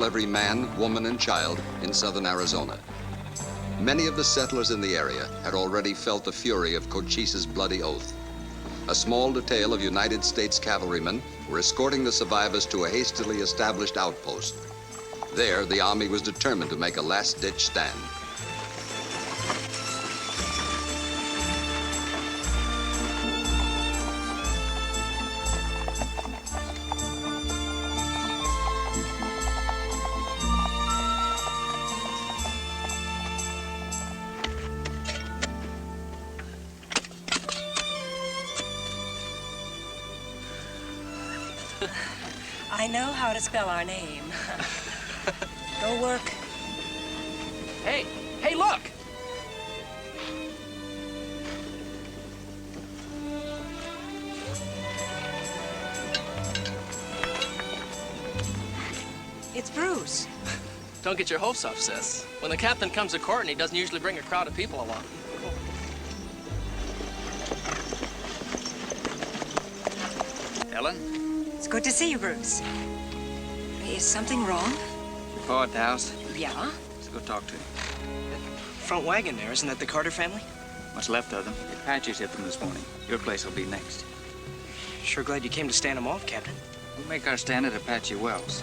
every man, woman, and child in southern Arizona. Many of the settlers in the area had already felt the fury of Cochise's bloody oath. A small detail of United States cavalrymen were escorting the survivors to a hastily established outpost. There, the Army was determined to make a last-ditch stand. I know how to spell our name. Go work. Hey, look! It's Bruce. Don't get your hopes up, sis. When the captain comes to court, and he doesn't usually bring a crowd of people along. Ellen? It's good to see you, Bruce. Is something wrong? Your pa at the house? Yeah? Let's go talk to him. Front wagon there, isn't that the Carter family? What's left of them? The Apaches hit them this morning. Your place will be next. Sure glad you came to stand them off, Captain. We'll make our stand at Apache Wells.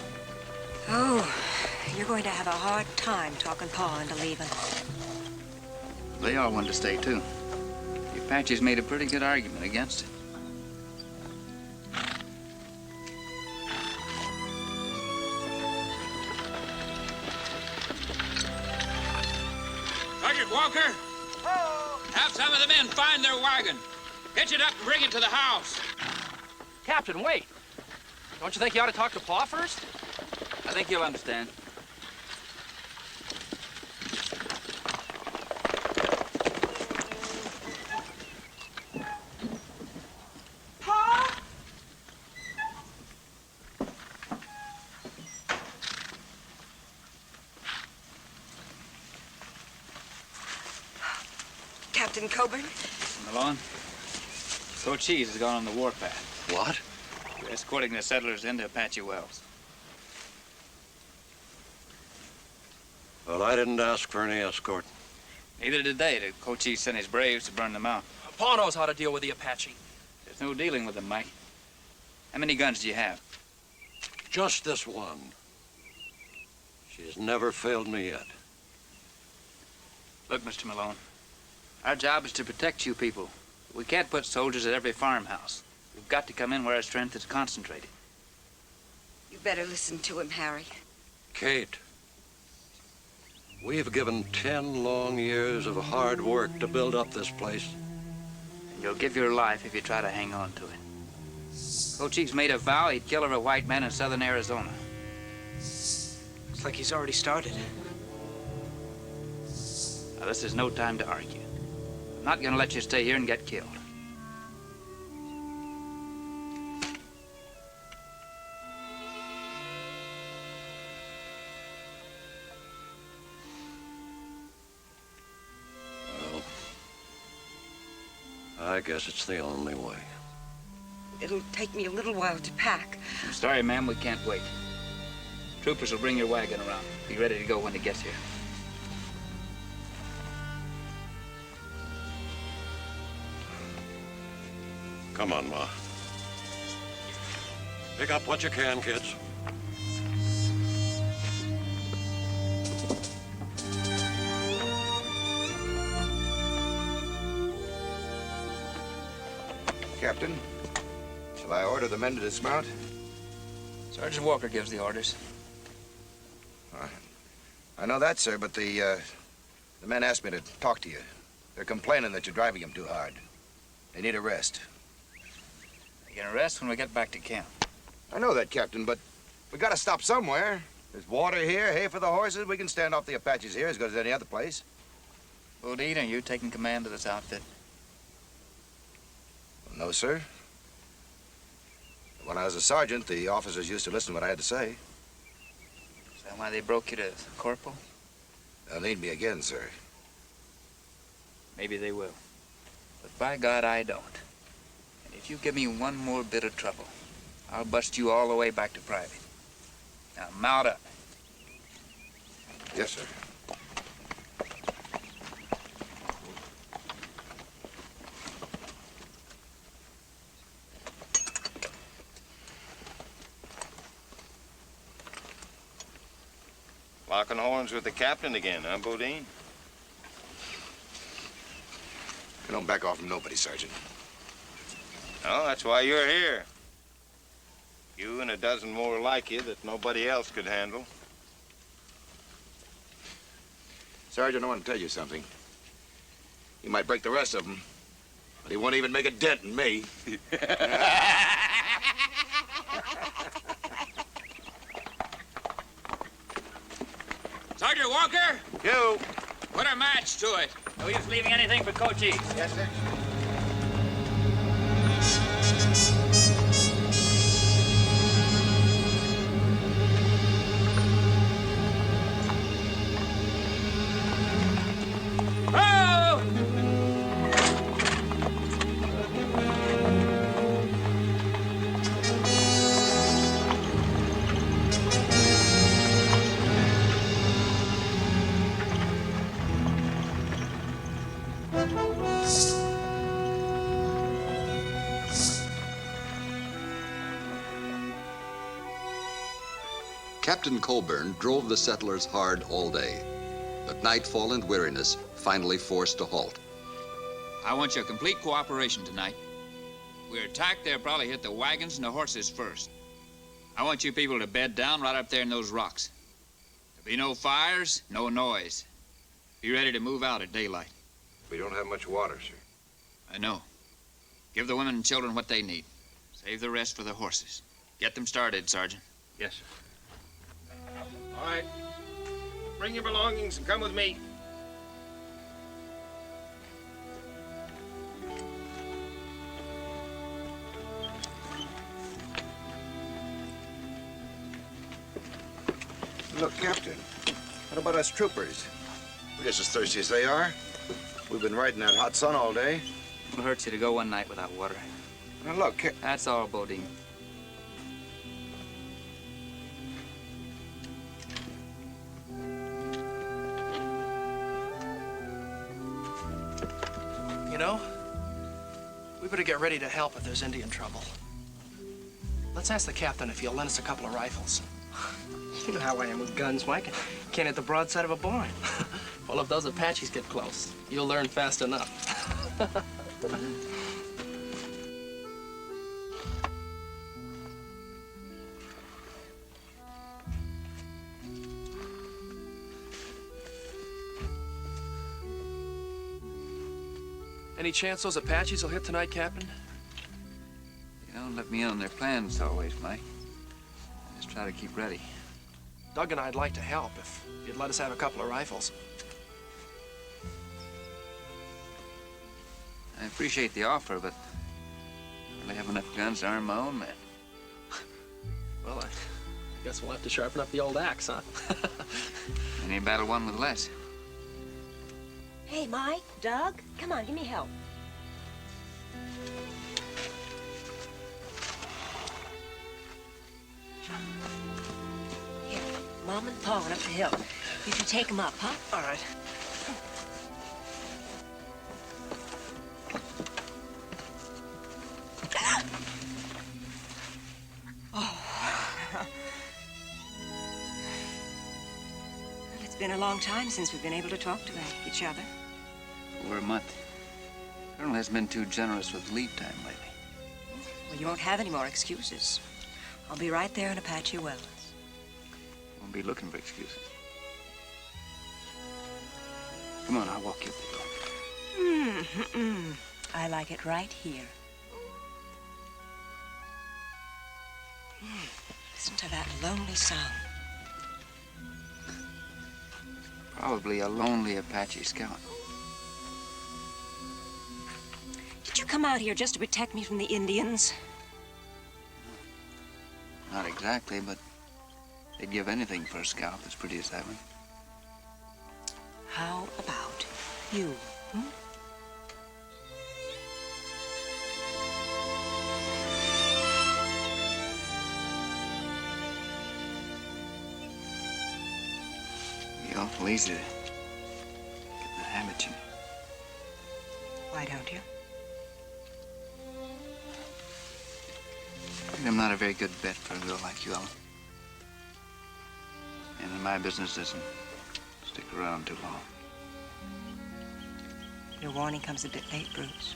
Oh, you're going to have a hard time talking Pa into leaving. They all wanted to stay, too. The Apaches made a pretty good argument against it. Sergeant Walker, have some of the men find their wagon. Hitch it up and bring it to the house. Captain, wait. Don't you think you ought to talk to Pa first? I think you'll understand. Pa? Captain Coburn? Malone, Cochise has gone on the warpath. What? We're escorting the settlers into Apache Wells. Well, I didn't ask for any escort. Neither did they. Cochise sent his braves to burn them out. Pa knows how to deal with the Apache. There's no dealing with them, Mike. How many guns do you have? Just this one. She's never failed me yet. Look, Mr. Malone, our job is to protect you people. We can't put soldiers at every farmhouse. We've got to come in where our strength is concentrated. You better listen to him, Harry. Kate, we've given 10 long years of hard work to build up this place. And you'll give your life if you try to hang on to it. Cochise made a vow he'd kill every white man in southern Arizona. Looks like he's already started. Now, this is no time to argue. I'm not gonna let you stay here and get killed. Well, I guess it's the only way. It'll take me a little while to pack. I'm sorry, ma'am, we can't wait. Troopers will bring your wagon around. Be ready to go when it gets here. Come on, Ma. Pick up what you can, kids. Captain, shall I order the men to dismount? Sergeant Walker gives the orders. I know that, sir, but the men asked me to talk to you. They're complaining that you're driving them too hard. They need a rest. They can rest when we get back to camp. I know that, Captain, but we gotta stop somewhere. There's water here, hay for the horses. We can stand off the Apaches here as good as any other place. Bodine, are you taking command of this outfit? No, sir. When I was a sergeant, the officers used to listen to what I had to say. Is that why they broke you to corporal? They'll need me again, sir. Maybe they will. But by God, I don't. And if you give me one more bit of trouble, I'll bust you all the way back to private. Now, mount up. Yes, sir. Locking horns with the captain again, huh, Bodine? You don't back off from nobody, Sergeant. Oh, that's why you're here. You and a dozen more like you that nobody else could handle. Sergeant, I want to tell you something. He might break the rest of them, but he won't even make a dent in me. Sergeant Walker, You! put a match to it. No use leaving anything for Cochise. Yes, sir. Oh! Captain Coburn drove the settlers hard all day, but nightfall and weariness finally forced a halt. I want your complete cooperation tonight. If we're attacked, they'll probably hit the wagons and the horses first. I want you people to bed down right up there in those rocks. There'll be no fires, no noise. Be ready to move out at daylight. We don't have much water, sir. I know. Give the women and children what they need. Save the rest for the horses. Get them started, Sergeant. Yes, sir. All right. Bring your belongings and come with me. Look, Captain, what about us troopers? We're just as thirsty as they are. We've been riding that hot sun all day. It hurts you to go one night without water. Now, look, That's all, Bodine. You know, we better get ready to help if there's Indian trouble. Let's ask the captain if he'll lend us a couple of rifles. You know how I am with guns, Mike. Can't hit the broadside of a barn. Well, if those Apaches get close, you'll learn fast enough. Any chance those Apaches will hit tonight, Captain? They don't let me in on their plans always, Mike. I just try to keep ready. Doug and I'd like to help if you'd let us have a couple of rifles. I appreciate the offer, but I really have enough guns to arm my own men. Well, I guess we'll have to sharpen up the old axe, huh? Any battle won with less. Hey, Mike, Doug, come on, give me help. Here, Mom and Pa went up the hill. You can take them up, huh? All right. Well, it's been a long time since we've been able to talk to each other. Over a month. Colonel has been too generous with leave time lately. Well, you won't have any more excuses. I'll be right there in Apache Wells. Won't be looking for excuses. Come on, I'll walk you up the hill. I like it right here. Listen to that lonely song. Probably a lonely Apache scout. Did you come out here just to protect me from the Indians? Not exactly, but they'd give anything for a scout as pretty as that one. How about you? We Awful easy to get in the habit, Jimmy. Why don't you? I'm not a very good bet for a girl like you, Ellen. And in my business doesn't stick around too long. Your warning comes a bit late, Bruce.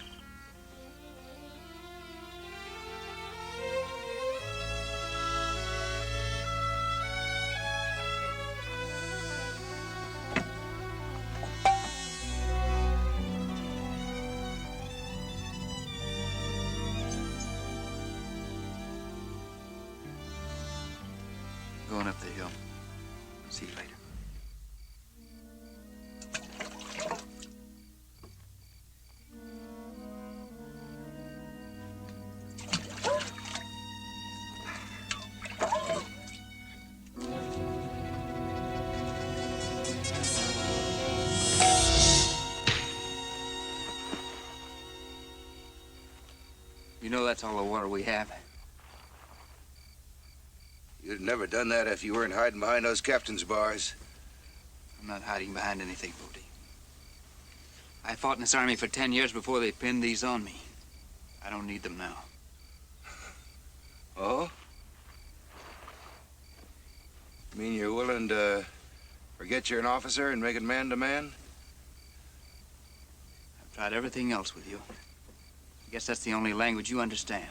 Going up the hill. See you later. You know that's all the water we have. You'd have never done that if you weren't hiding behind those captain's bars. I'm not hiding behind anything, Bodie. I fought in this army for 10 years before they pinned these on me. I don't need them now. Oh? You mean you're willing to forget you're an officer and make it man to man? I've tried everything else with you. I guess that's the only language you understand.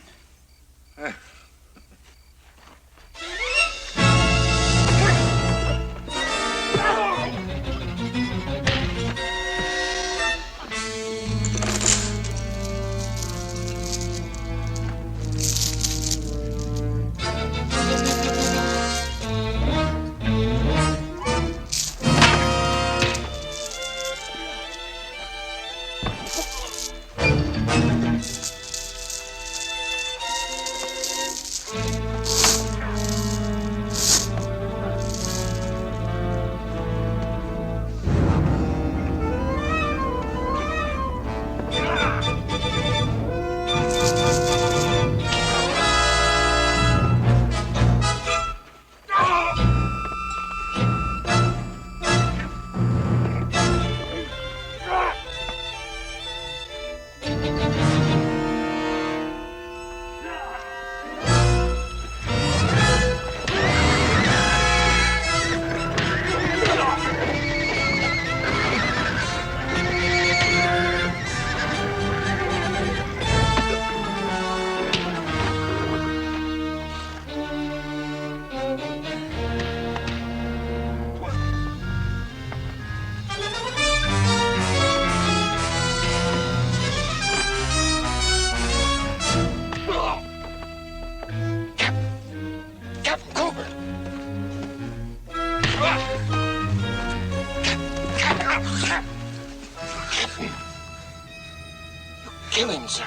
Kill him, sir.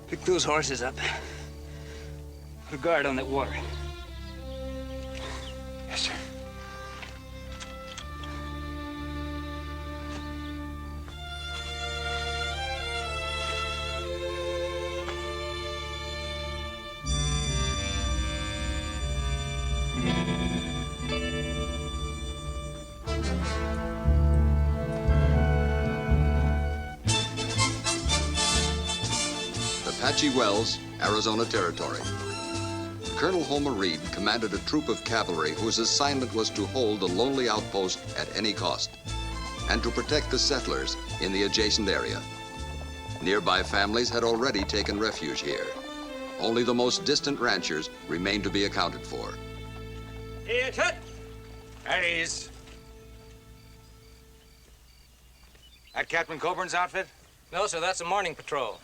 Pick those horses up. Put a guard on that water. Yes, sir. Apache Wells, Arizona Territory. Colonel Homer Reed commanded a troop of cavalry whose assignment was to hold the lonely outpost at any cost and to protect the settlers in the adjacent area. Nearby families had already taken refuge here. Only the most distant ranchers remained to be accounted for. Here, Tut. At ease. That Captain Coburn's outfit? No, sir, that's a morning patrol.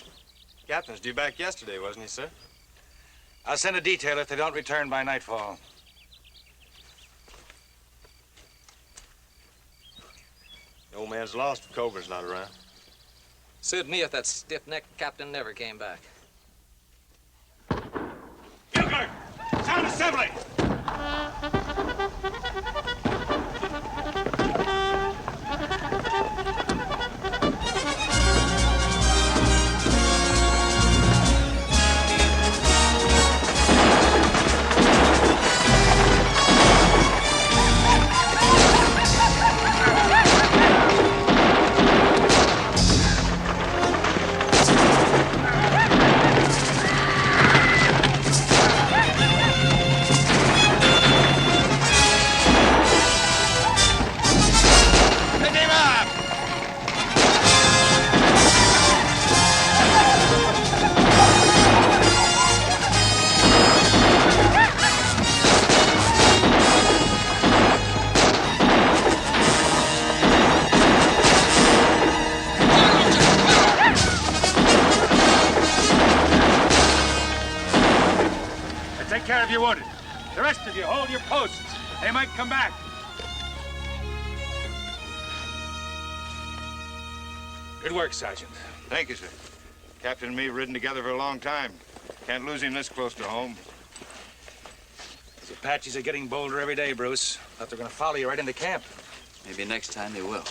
Captain's due back yesterday, wasn't he, sir? I'll send a detail if they don't return by nightfall. The old man's lost if Coburn's not around. Suit me if that stiff-necked captain never came back. Gilbert! Sound assembly! of you hold your posts. They might come back. Good work, Sergeant. Thank you, sir. Captain and me have ridden together for a long time. Can't lose him this close to home. Those Apaches are getting bolder every day, Bruce. Thought they're gonna follow you right into camp. Maybe next time they will.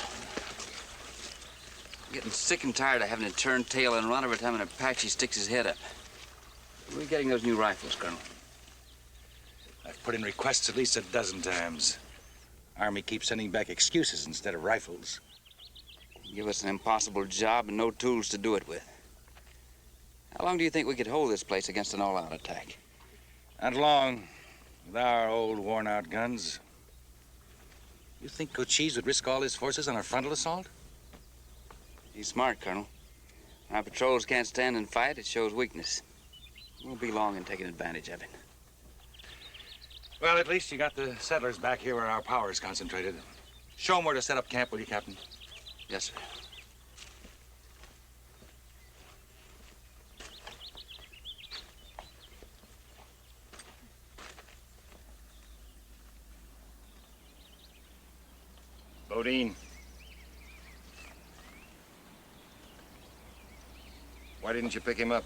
I'm getting sick and tired of having to turn tail and run every time an Apache sticks his head up. Where are we getting those new rifles, Colonel? I've put in requests at least a dozen times. Army keeps sending back excuses instead of rifles. Give us an impossible job and no tools to do it with. How long do you think we could hold this place against an all-out attack? Not long, with our old worn-out guns. You think Cochise would risk all his forces on a frontal assault? He's smart, Colonel. When our patrols can't stand and fight, it shows weakness. We won't be long in taking advantage of it. Well, at least you got the settlers back here where our power is concentrated. Show them where to set up camp, will you, Captain? Yes, sir. Bodine. Why didn't you pick him up?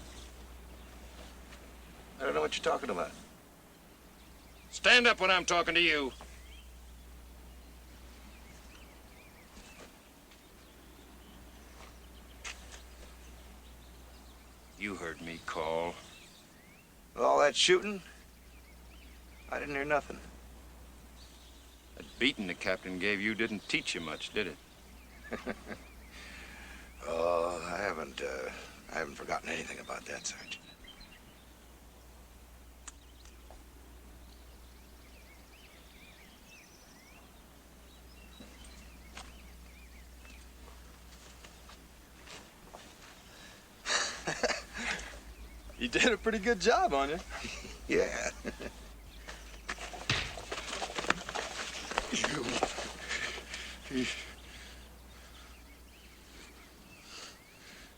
I don't know what you're talking about. Stand up when I'm talking to you. You heard me call. With all that shooting, I didn't hear nothing. That beating the captain gave you didn't teach you much, did it? Oh, I haven't forgotten anything about that, Sergeant. You did a pretty good job on you. Yeah.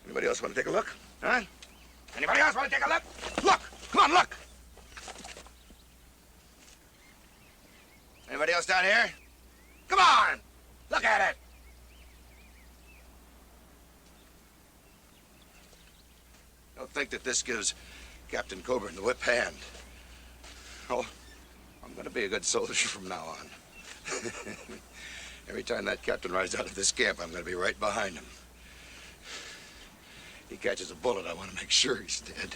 Anybody else want to take a look? Huh? Anybody else want to take a look? Look! Come on, look! Anybody else down here? Come on! Look at it! Don't think that this gives Captain Coburn the whip hand. Oh, I'm gonna be a good soldier from now on. Every time that captain rides out of this camp, I'm gonna be right behind him. He catches a bullet, I want to make sure he's dead.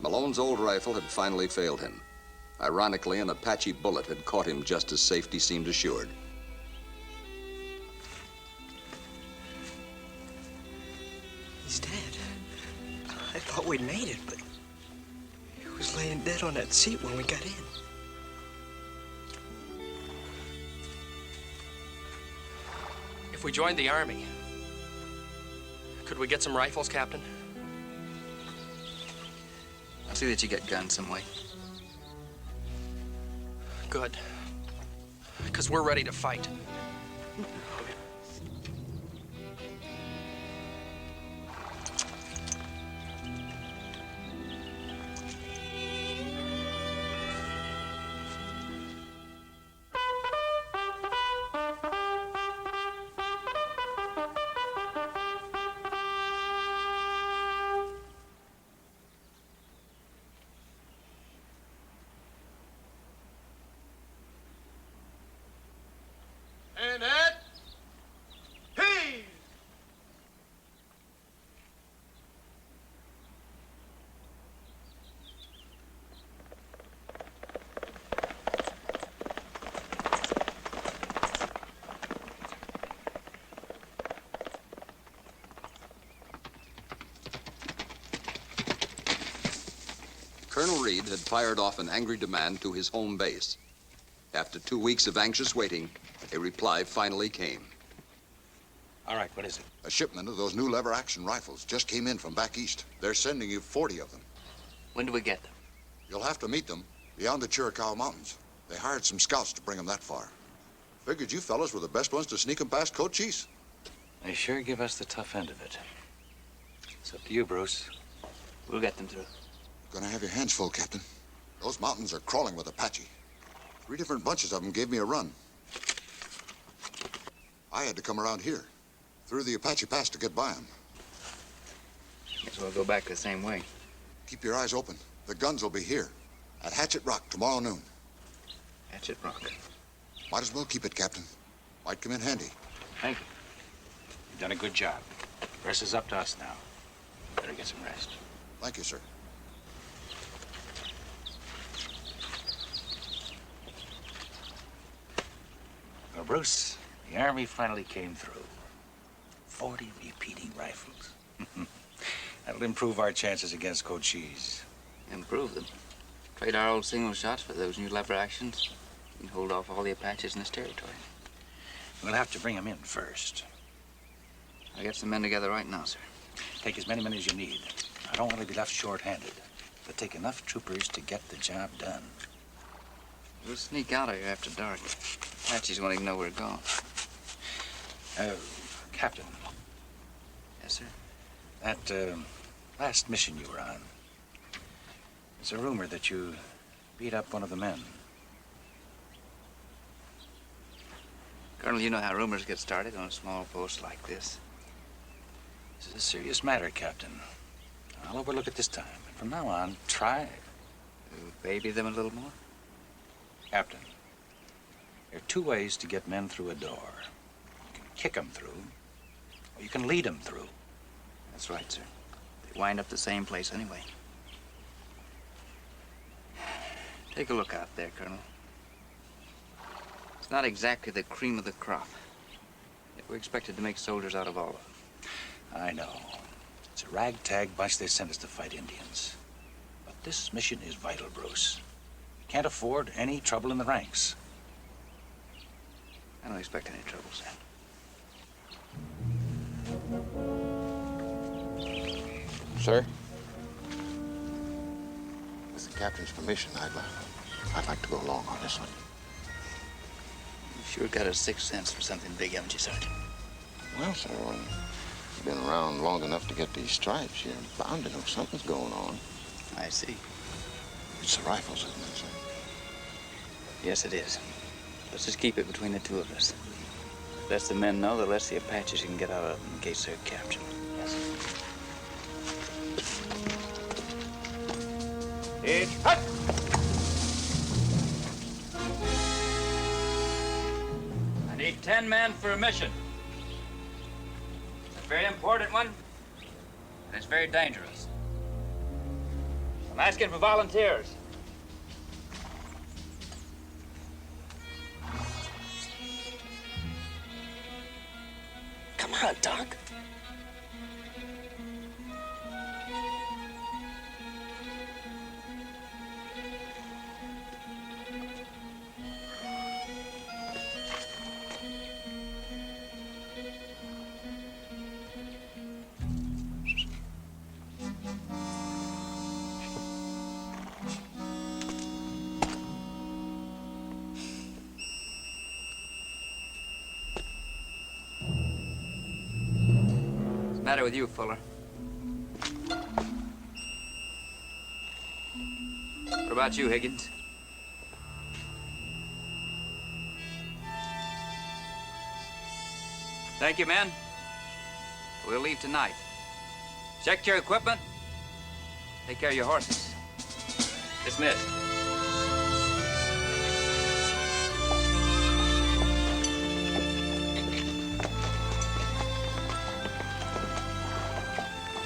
Malone's old rifle had finally failed him. Ironically, an Apache bullet had caught him just as safety seemed assured. He's dead. I thought we'd made it, but he was laying dead on that seat when we got in. If we joined the Army, could we get some rifles, Captain? I'll see that you get guns some way. Good. Because we're ready to fight. And at peace. Colonel Reed had fired off an angry demand to his home base. After 2 weeks of anxious waiting, a reply finally came. All right, what is it? A shipment of those new lever-action rifles just came in from back east. They're sending you 40 of them. When do we get them? You'll have to meet them beyond the Chiricahua Mountains. They hired some scouts to bring them that far. Figured you fellas were the best ones to sneak them past Cochise. They sure give us the tough end of it. It's up to you, Bruce. We'll get them through. Gonna have your hands full, Captain. Those mountains are crawling with Apache. 3 different bunches of them gave me a run. I had to come around here, through the Apache Pass to get by them. Guess we'll go back the same way. Keep your eyes open. The guns will be here, at Hatchet Rock tomorrow noon. Hatchet Rock. Might as well keep it, Captain. Might come in handy. Thank you. You've done a good job. The rest is up to us now. Better get some rest. Thank you, sir. Well, Bruce, the Army finally came through. 40 repeating rifles. That'll improve our chances against Cochise. Improve them. Trade our old single shots for those new lever actions. We can hold off all the Apaches in this territory. We'll have to bring them in first. I'll get some men together right now, sir. Take as many men as you need. I don't want to be left short-handed, but take enough troopers to get the job done. We'll sneak out of here after dark. Apaches won't even know we're gone. Captain. Yes, sir? That, last mission you were on, there's a rumor that you beat up one of the men. Colonel, you know how rumors get started on a small post like this. This is a serious matter, Captain. I'll overlook it this time. And from now on, try to baby them a little more. Captain, there are 2 ways to get men through a door. You can kick them through, or you can lead them through. That's right, sir. They wind up the same place anyway. Take a look out there, Colonel. It's not exactly the cream of the crop. Yet we're expected to make soldiers out of all of them. I know. It's a ragtag bunch they sent us to fight Indians. But this mission is vital, Bruce. We can't afford any trouble in the ranks. I don't expect any trouble, sir. Sir? With the captain's permission, I'd like to go along on this one. You sure got a sixth sense for something big, haven't you, Sergeant? Well, sir, when you've been around long enough to get these stripes, you're bound to know something's going on. I see. It's the rifles, isn't it, sir? Yes, it is. Let's just keep it between the 2 of us. The less the men know, the less the Apaches can get out of them in case they're captured. Yes, sir. It's hut! I need 10 men for a mission. It's a very important one, and it's very dangerous. I'm asking for volunteers. Come on, Doc. What's the matter with you, Fuller? What about you, Higgins? Thank you, men. We'll leave tonight. Check your equipment. Take care of your horses. Dismissed.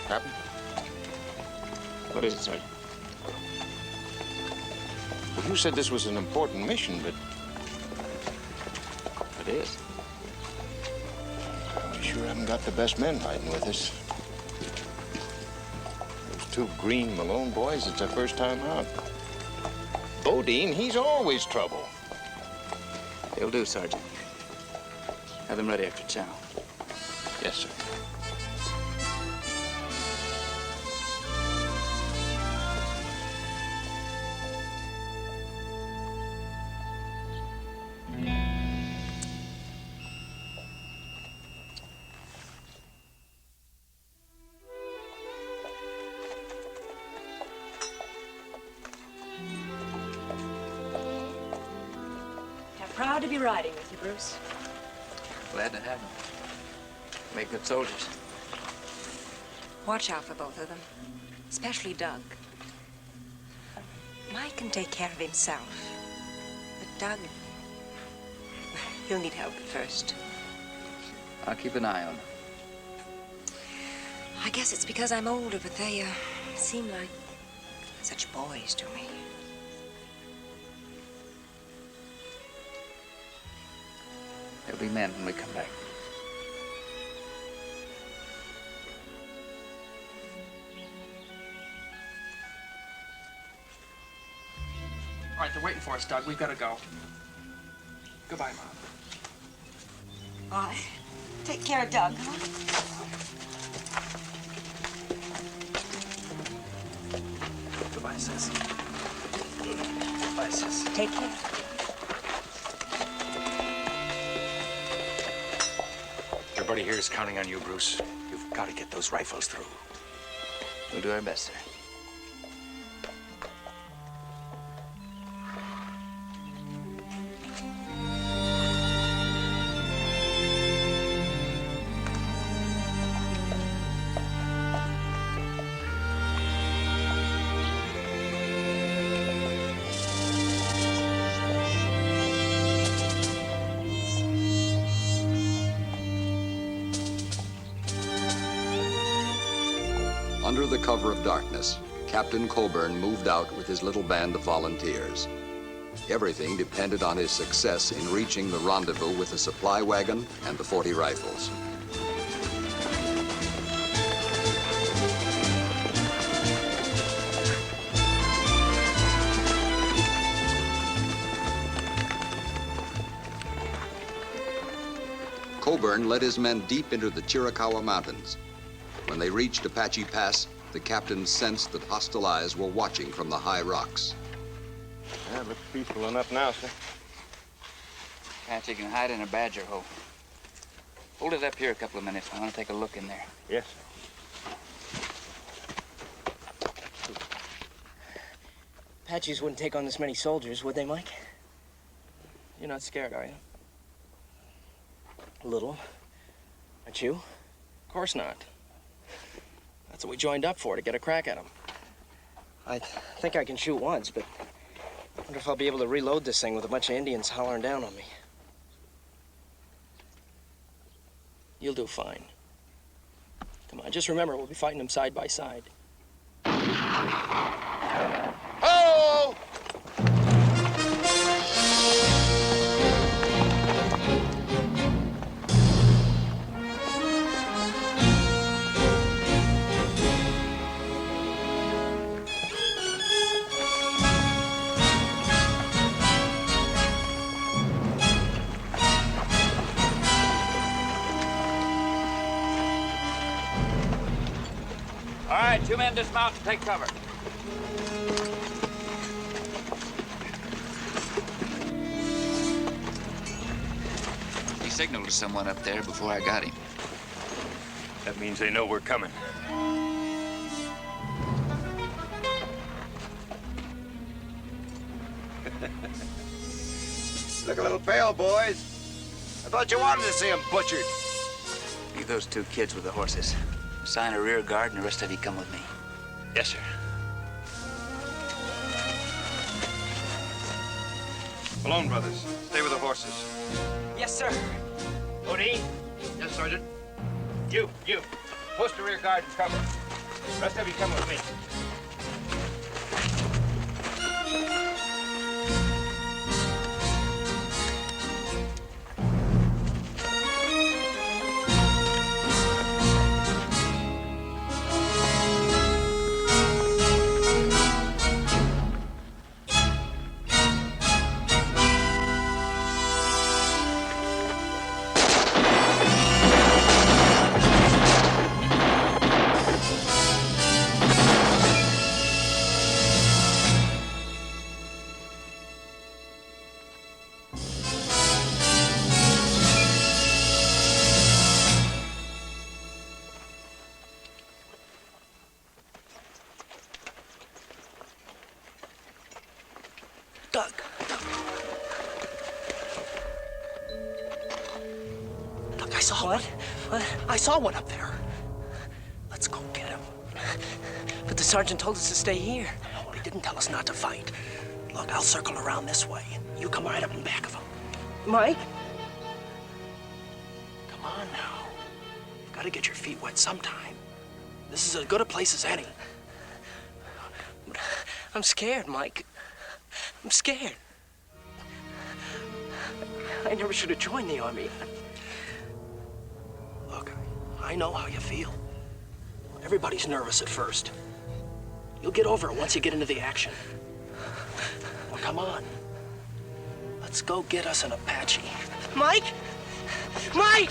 Captain? What is it, Sergeant? Well, you said this was an important mission, but It is. we sure haven't got the best men riding with us. Those 2 green Malone boys, it's their first time out. Bodine, he's always trouble. They'll do, Sergeant. Have them ready after chow. Yes, sir. I'm proud to be riding with you, Bruce. Glad to have them. Make good soldiers. Watch out for both of them, especially Doug. Mike can take care of himself, but Doug, he'll need help at first. I'll keep an eye on them. I guess it's because I'm older, but they seem like such boys to me. They'll be men when we come back. All right, they're waiting for us, Doug. We've got to go. Goodbye, Mom. All right. Take care of Doug, huh? Goodbye, sis. Goodbye, sis. Take care. Everybody here is counting on you, Bruce. You've got to get those rifles through. We'll do our best, sir. Under the cover of darkness, Captain Coburn moved out with his little band of volunteers. Everything depended on his success in reaching the rendezvous with the supply wagon and the 40 rifles. Coburn led his men deep into the Chiricahua Mountains. When they reached Apache Pass, the captain sensed that hostile eyes were watching from the high rocks. Yeah, it looks peaceful enough now, sir. Apache can hide in a badger hole. Hold it up here a couple of minutes. I want to take a look in there. Yes, sir. Apaches wouldn't take on this many soldiers, would they, Mike? You're not scared, are you? A little. Aren't you? Of course not. That's what we joined up for, to get a crack at them. I think I can shoot once, but I wonder if I'll be able to reload this thing with a bunch of Indians hollering down on me. You'll do fine. Come on, just remember, we'll be fighting them side by side. Oh! All right, 2 men dismount and take cover. He signaled to someone up there before I got him. That means they know we're coming. Look a little pale, boys. I thought you wanted to see him butchered. Leave those 2 kids with the horses. Assign a rear guard, and the rest of you come with me. Yes, sir. Malone brothers, stay with the horses. Yes, sir. Odie? Yes, Sergeant. You. Post the rear guard and cover. The rest of you come with me. What? What? I saw one up there. Let's go get him. But the sergeant told us to stay here. No, he didn't tell us not to fight. Look, I'll circle around this way. You come right up in back of him. Mike? Come on now. You've got to get your feet wet sometime. This is as good a place as any. I'm scared, Mike. I'm scared. I never should have joined the army. Look, I know how you feel. Everybody's nervous at first. You'll get over it once you get into the action. Well, come on. Let's go get us an Apache. Mike? Mike!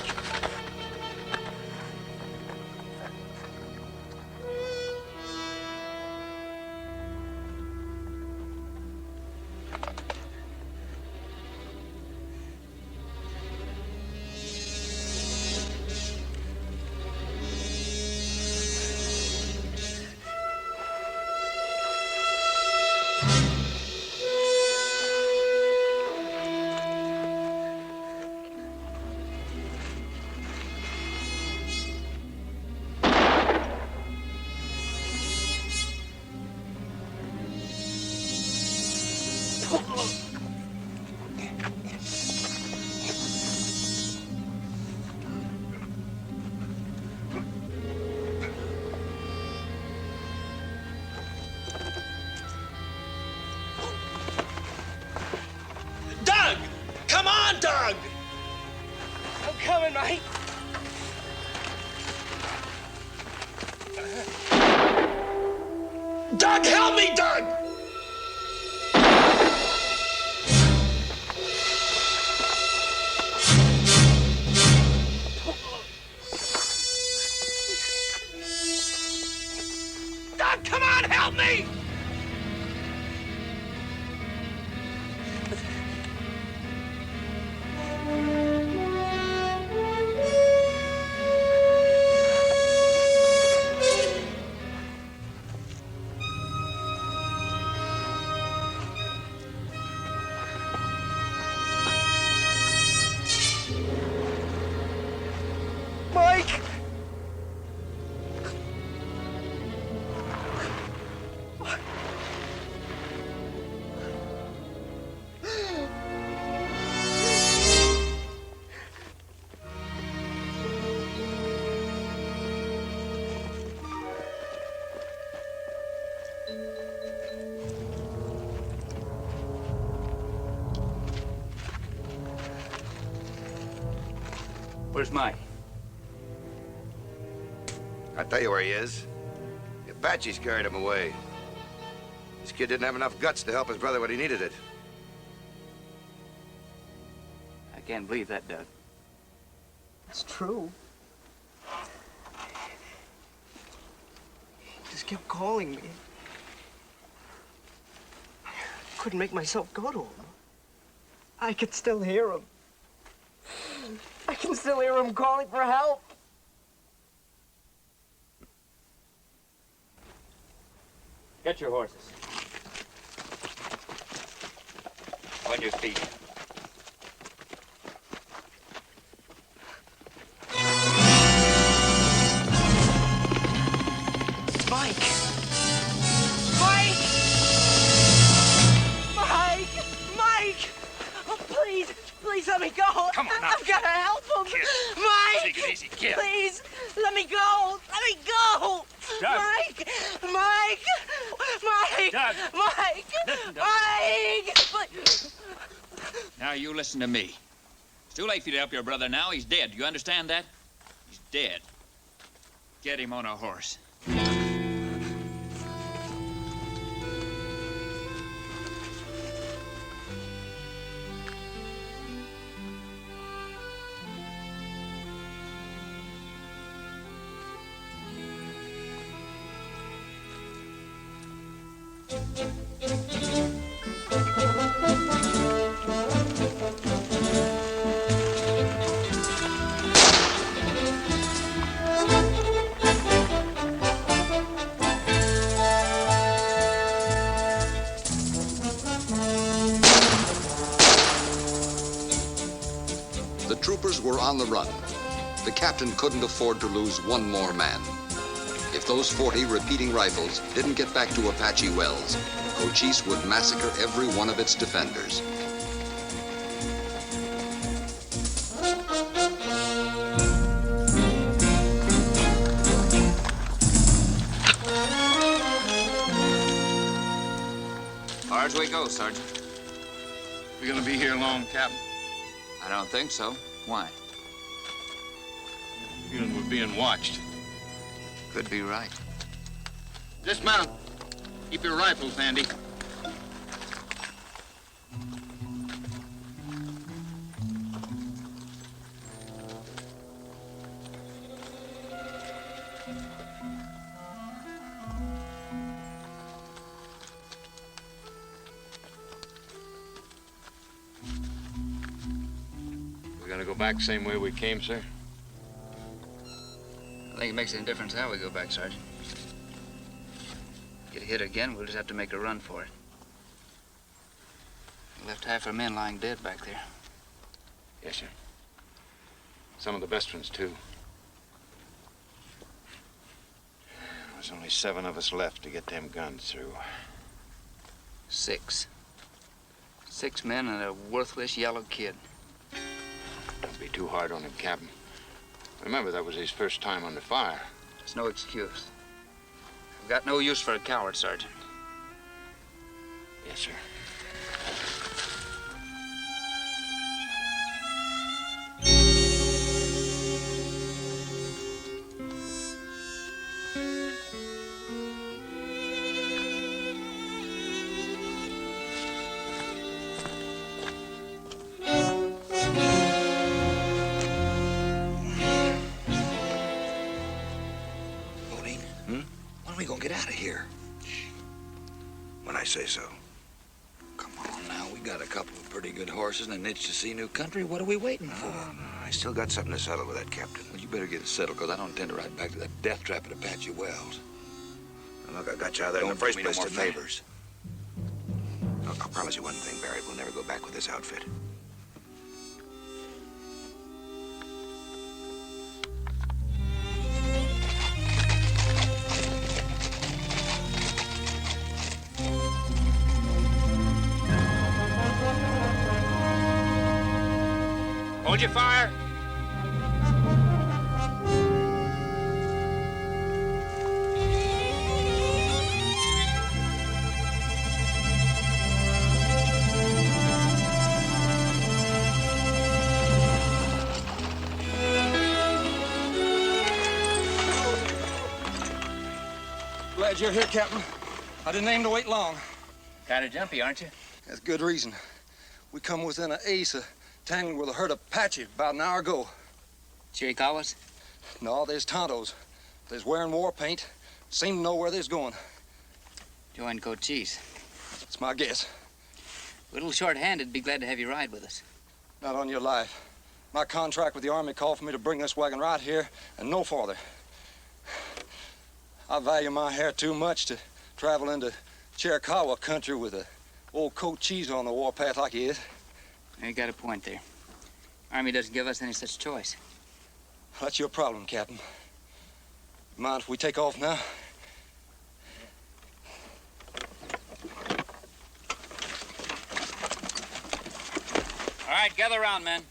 Doug! Come on, Doug! I'm coming, Mike. Doug, help me, Doug! Doug, come on, help me! Mike! Where's Mike? I'll tell you where he is. The Apaches carried him away. This kid didn't have enough guts to help his brother when he needed it. I can't believe that, Doug. It's true. He just kept calling me. I couldn't make myself go to him. I could still hear him. I can still hear him calling for help. Get your horses. On your feet. Mike! Mike! Mike! Mike! Oh, please, please let me go. Come on now. I've got to help him. Kid. Mike! Take it easy, kid. Please, let me go. Let me go. Doug. Mike! Mike! Mike! Doug. Mike! Listen, Doug. Mike! Now you listen to me. It's too late for you to help your brother now. He's dead. You understand that? He's dead. Get him on a horse. The troopers were on the run. the captain couldn't afford to lose one more man. If those 40 repeating rifles didn't get back to Apache Wells, Cochise would massacre every one of its defenders. Far as we go, Sergeant. We gonna be here long, Captain? I don't think so. Why? Feeling we're being watched. Could be right. Dismount. Keep your rifles handy. We're gonna go back the same way we came, sir? I think it makes any difference how we go back, Sergeant. Get hit again, we'll just have to make a run for it. We left half our men lying dead back there. Yes, sir. Some of the best ones, too. There's only 7 of us left to get them guns through. 6. 6 men and a worthless yellow kid. Don't be too hard on him, Captain. Remember, that was his first time under fire. It's no excuse. We've got no use for a coward, Sergeant. Yes, sir. When are we gonna get out of here? When I say so. Come on now, we got a couple of pretty good horses and an itch to see new country. What are we waiting for? I still got something to settle with that captain. Well, you better get it settled, because I don't intend to ride back to that death trap at Apache Wells. Now, look, I got you out there in Don't the first do me no place more tonight. favors. Look, I'll promise you one thing, Barry. We'll never go back with this outfit. Hold your fire. Glad you're here, Captain. I didn't aim to wait long. Kind of jumpy, aren't you? That's good reason. We come within an ace of tangling with a herd of Apache about an hour ago. Chiricahuas? No, there's Tontos. They's wearing war paint. Seem to know where they's going. Join Cochise. It's my guess. A little short-handed, be glad to have you ride with us. Not on your life. My contract with the Army called for me to bring this wagon right here and no farther. I value my hair too much to travel into Chiricahua country with a old Cochise on the warpath like he is. You got a point there. Army doesn't give us any such choice. That's your problem, Captain. Mind if we take off now? All right, gather around, men.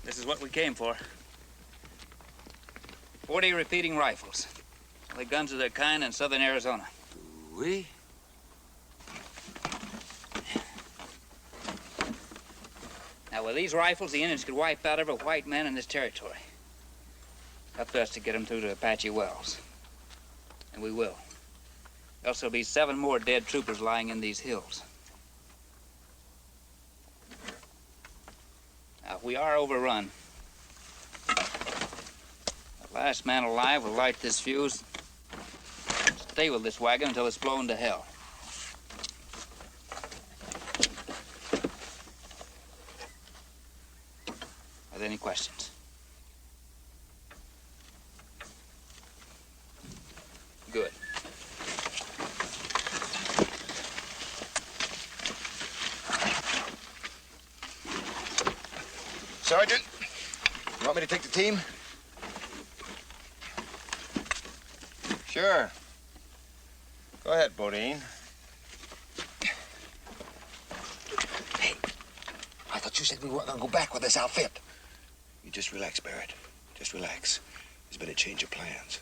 This is what we came for. 40 repeating rifles. Only guns of their kind in southern Arizona. We? Now, with these rifles, the Indians could wipe out every white man in this territory. Up to us to get them through to Apache Wells. And we will. Else there'll be 7 more dead troopers lying in these hills. Now, if we are overrun, the last man alive will light this fuse, stay with this wagon until it's blown to hell. Are there any questions? Sergeant. You want me to take the team? Sure. Go ahead, Bodine. Hey, I thought you said we weren't going to go back with this outfit. You just relax, Barrett. Just relax. There's been a change of plans.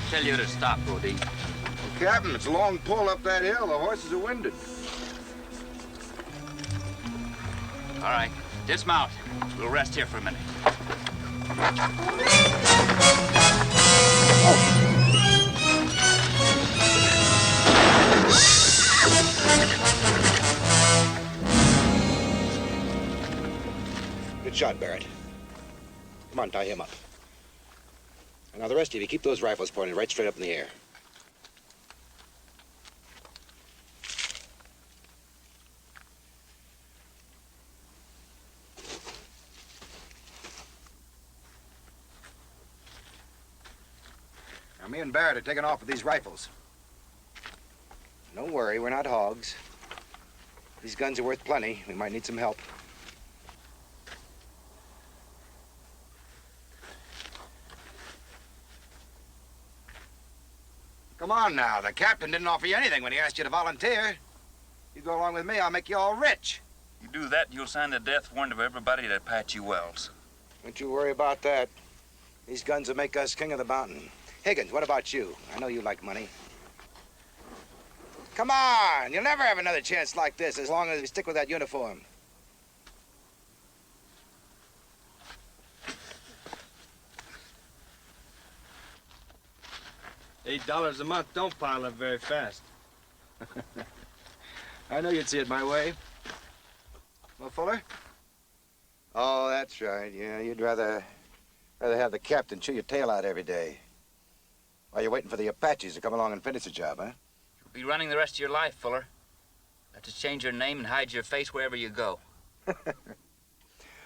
Tell you to stop, Bodine. Well, Captain, it's a long pull up that hill. The horses are winded. All right, dismount. We'll rest here for a minute. Good shot, Barrett. Come on, tie him up. And now the rest of you, keep those rifles pointed right straight up in the air. Now, me and Barrett are taking off with these rifles. Don't worry, we're not hogs. These guns are worth plenty. We might need some help. Come on now. The captain didn't offer you anything when he asked you to volunteer. You go along with me, I'll make you all rich. You do that, you'll sign the death warrant of everybody at Apache Wells. Don't you worry about that. These guns will make us king of the mountain. Higgins, what about you? I know you like money. Come on! You'll never have another chance like this as long as you stick with that uniform. $8 a month don't pile up very fast. I know you'd see it my way. Well, Fuller? Oh, that's right. Yeah, you'd rather have the captain chew your tail out every day while you're waiting for the Apaches to come along and finish the job, huh? You'll be running the rest of your life, Fuller. Have to change your name and hide your face wherever you go.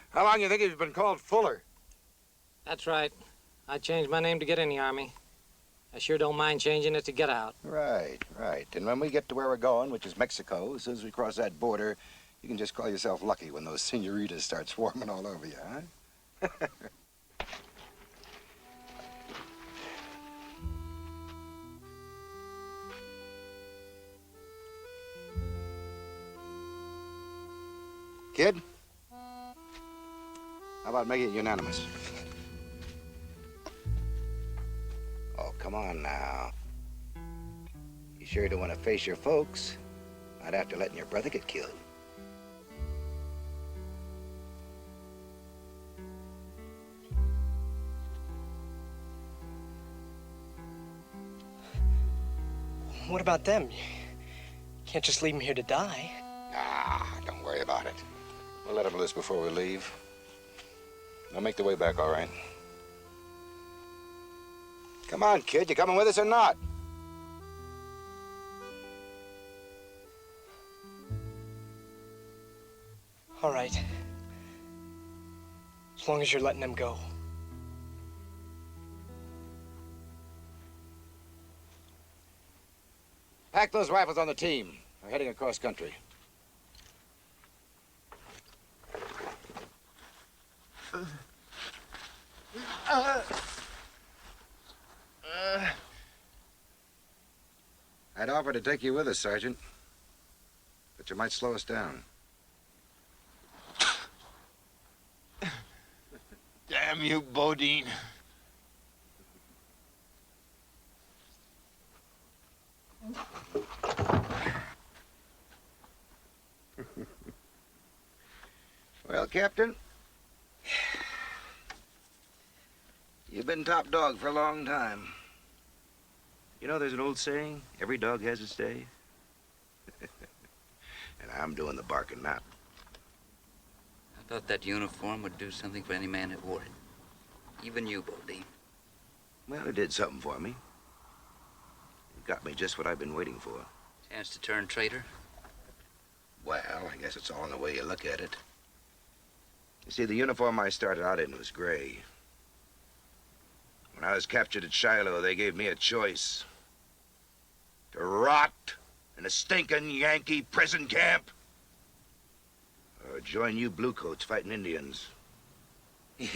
How long do you think you've been called Fuller? That's right. I changed my name to get in the Army. I sure don't mind changing it to get out. Right, right. And when we get to where we're going, which is Mexico, as soon as we cross that border, you can just call yourself lucky when those senoritas start swarming all over you, huh? Kid? How about making it unanimous? Oh, come on now. You sure don't want to face your folks, not after letting your brother get killed. What about them? You can't just leave them here to die. Ah, don't worry about it. We'll let them loose before we leave. They'll make their way back, all right. Come on, kid. You coming with us or not? All right. As long as you're letting them go. Pack those rifles on the team. We're heading across country. I'd offer to take you with us, Sergeant. But you might slow us down. Damn you, Bodine. Well, Captain, you've been top dog for a long time. You know, there's an old saying, every dog has its day. And I'm doing the barking now. I thought that uniform would do something for any man that wore it. Even you, Bodine. Well, it did something for me. It got me just what I've been waiting for. Chance to turn traitor? Well, I guess it's all in the way you look at it. You see, the uniform I started out in was gray. When I was captured at Shiloh, they gave me a choice. To rot in a stinking Yankee prison camp, or join you bluecoats fighting Indians. You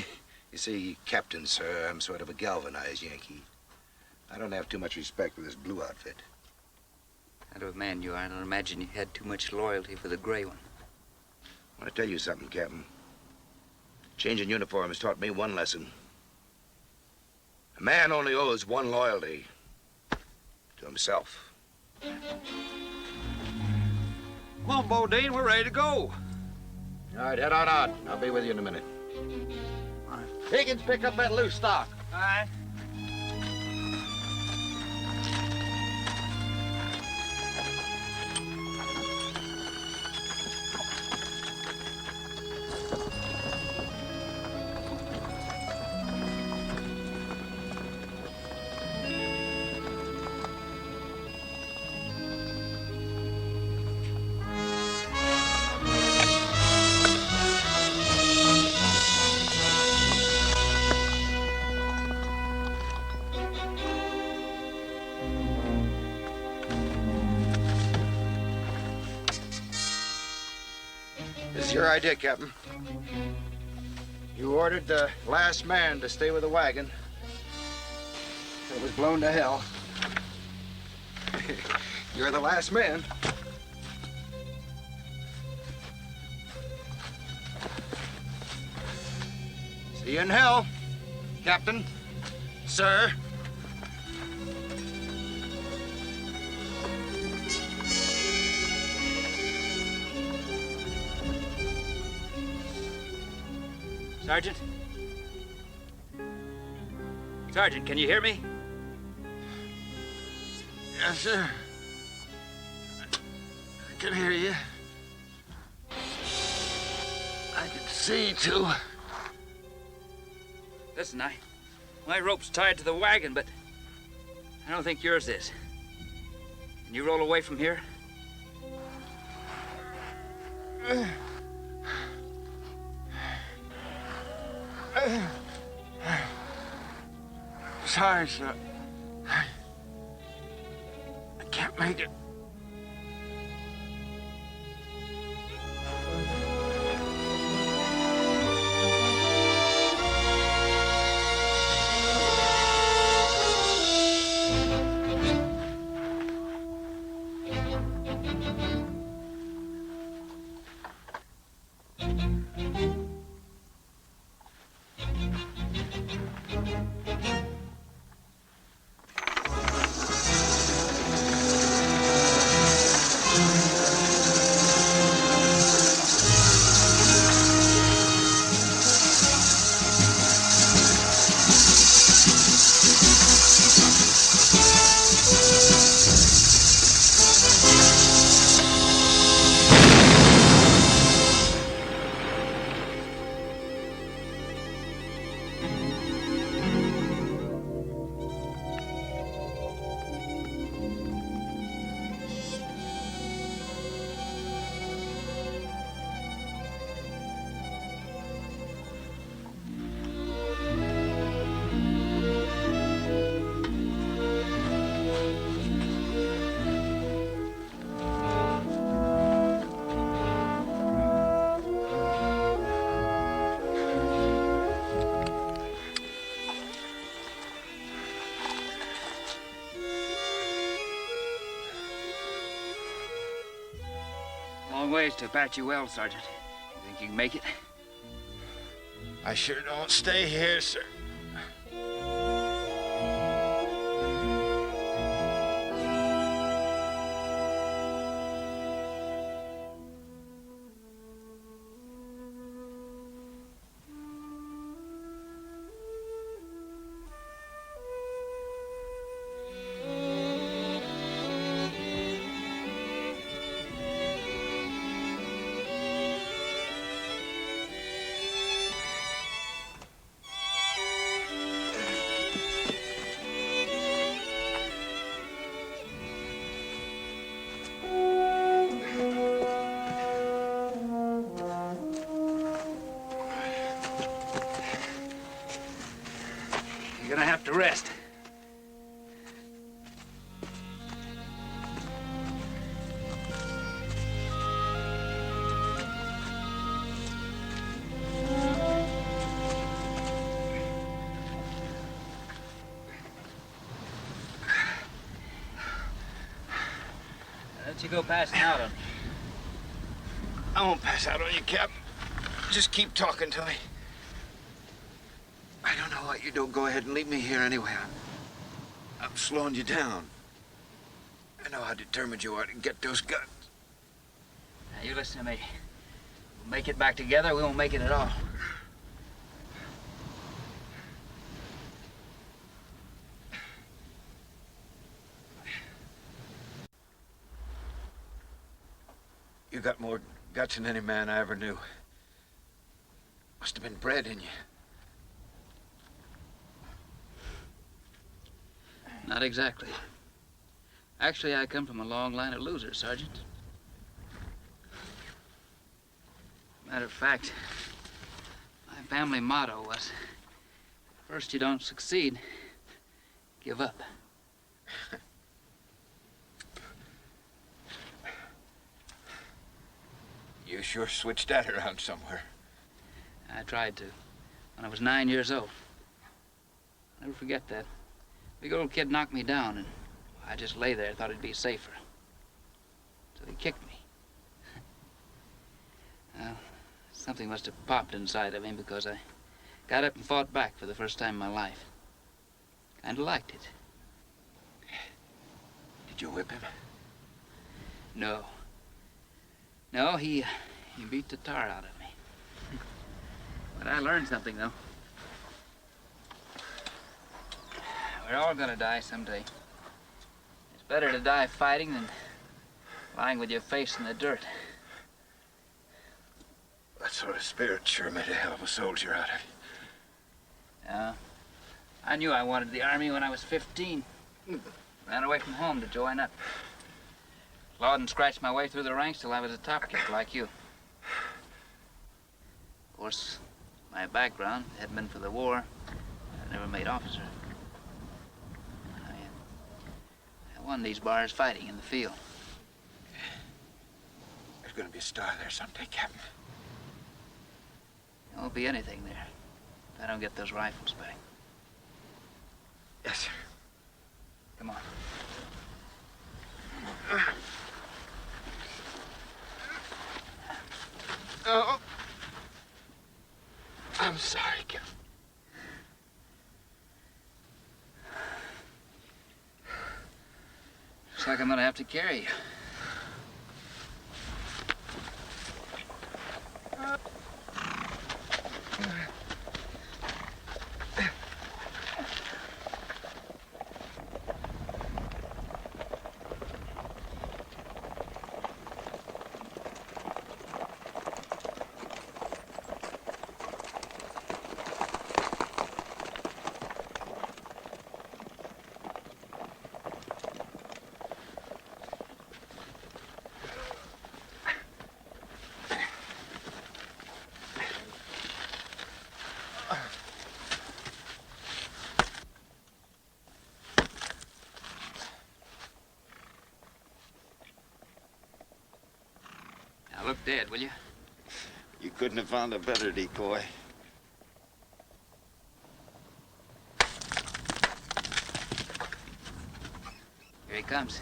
see, Captain, sir, I'm sort of a galvanized Yankee. I don't have too much respect for this blue outfit. Kind of a man you are. I don't imagine you had too much loyalty for the gray one. I want to tell you something, Captain. Changing uniform has taught me one lesson. A man only owes one loyalty. To himself. Come on, Bodine, we're ready to go. All right, head on out. I'll be with you in a minute. Higgins, pick up that loose stock. All right. This is your idea, Captain. You ordered the last man to stay with the wagon. It was blown to hell. You're the last man. See you in hell, Captain. Sir. Sergeant? Sergeant, can you hear me? Yes, sir. I can hear you. I can see, too. Listen, my rope's tied to the wagon, but I don't think yours is. Can you roll away from here? Sorry, sir. I can't make it. Long ways to Apache Wells, Sergeant. You think you can make it? I sure don't stay here, sir. to rest. Don't you go passing out on me. I won't pass out on you, Captain. Just keep talking to me. I don't know what you do. Go ahead and leave me here anyway. I'm slowing you down. I know how determined you are to get those guns. Now, you listen to me. We'll make it back together, we won't make it at all. You got more guts than any man I ever knew. Must have been bred in you. Not exactly. Actually, I come from a long line of losers, Sergeant. Matter of fact, my family motto was, first you don't succeed, give up. You sure switched that around somewhere. I tried to, when I was 9 years old. I'll never forget that. Big old kid knocked me down, and I just lay there, thought it'd be safer. So he kicked me. Well, something must have popped inside of him because I got up and fought back for the first time in my life. Kinda liked it. Did you whip him? No. No, he beat the tar out of me. But I learned something, though. We're all gonna die someday. It's better to die fighting than lying with your face in the dirt. That sort of spirit sure made a hell of a soldier out of you. Yeah. I knew I wanted the Army when I was 15. Ran away from home to join up. Clawed and scratched my way through the ranks till I was a top kid like you. Of course, my background hadn't been for the war. I never made officer. I won these bars fighting in the field. There's gonna be a star there someday, Captain. There won't be anything there if I don't get those rifles back. Yes, sir. Come on. Oh. I'm sorry, Captain. Looks like I'm gonna have to carry you. Now look dead, will you? You couldn't have found a better decoy. Here he comes.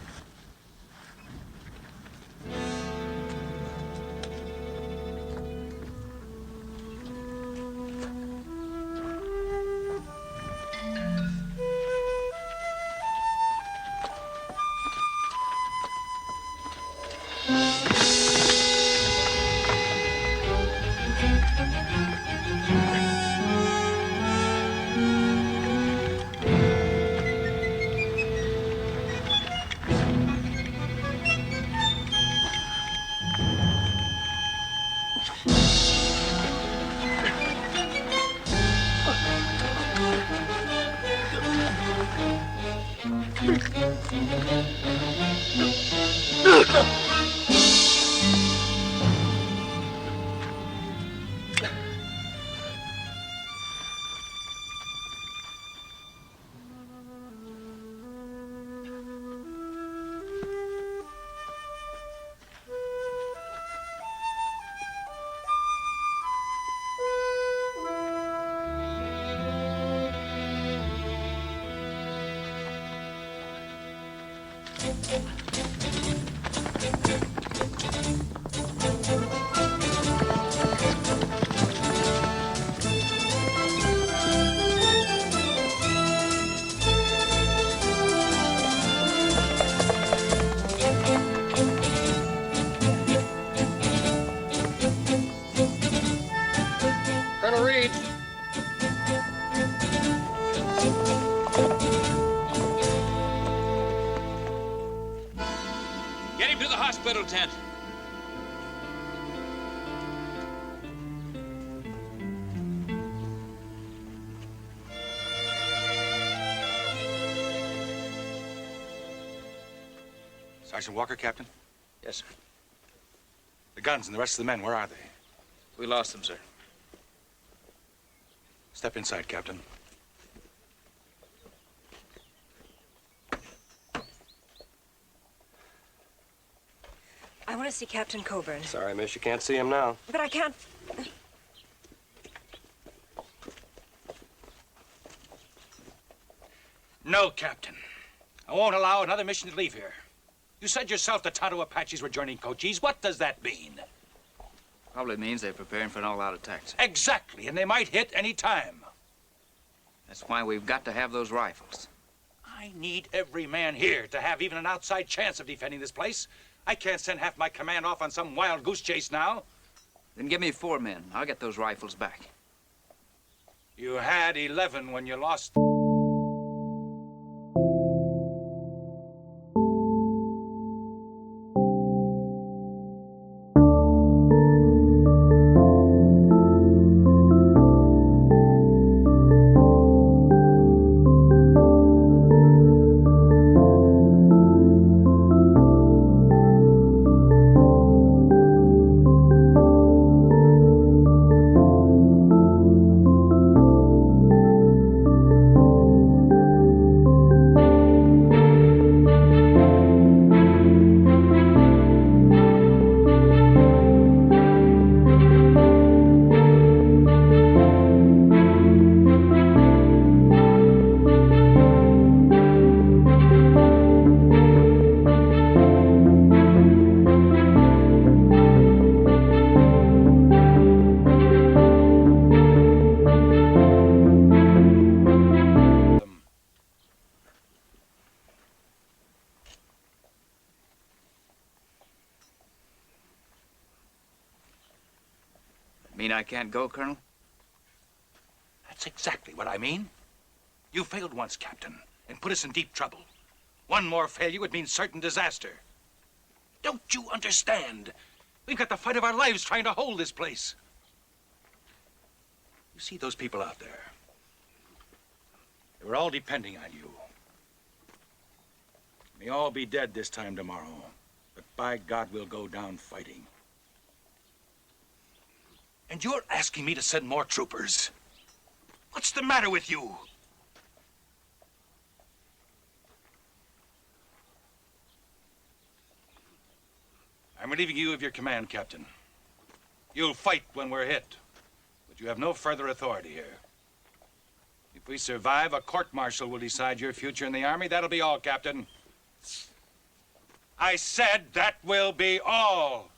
Colonel Reed. Get him to the hospital tent. Sergeant Walker, Captain? Yes, sir. The guns and the rest of the men, where are they? We lost them, sir. Step inside, Captain. I want to see Captain Coburn. Sorry, miss, you can't see him now. But I can't... No, Captain. I won't allow another mission to leave here. You said yourself the Tonto Apaches were joining Cochise. What does that mean? Probably means they're preparing for an all-out attack, sir. Exactly, and they might hit any time. That's why we've got to have those rifles. I need every man here to have even an outside chance of defending this place. I can't send half my command off on some wild goose chase now. Then give me 4 men. I'll get those rifles back. You had 11 when you lost. Mean I can't go, Colonel? That's exactly what I mean. You failed once, Captain, and put us in deep trouble. One more failure would mean certain disaster. Don't you understand? We've got the fight of our lives trying to hold this place. You see those people out there? They were all depending on you. May all be dead this time tomorrow, but by God, we'll go down fighting. And you're asking me to send more troopers? What's the matter with you? I'm relieving you of your command, Captain. You'll fight when we're hit, but you have no further authority here. If we survive, a court-martial will decide your future in the Army. That'll be all, Captain. I said that will be all.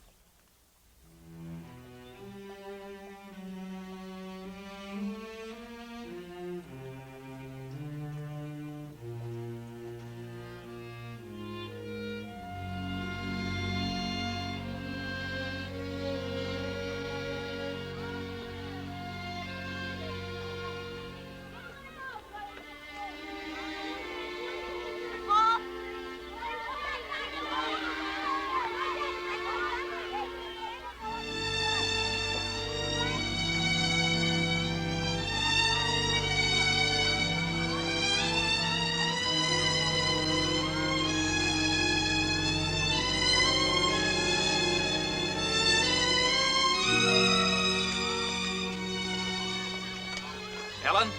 Helen?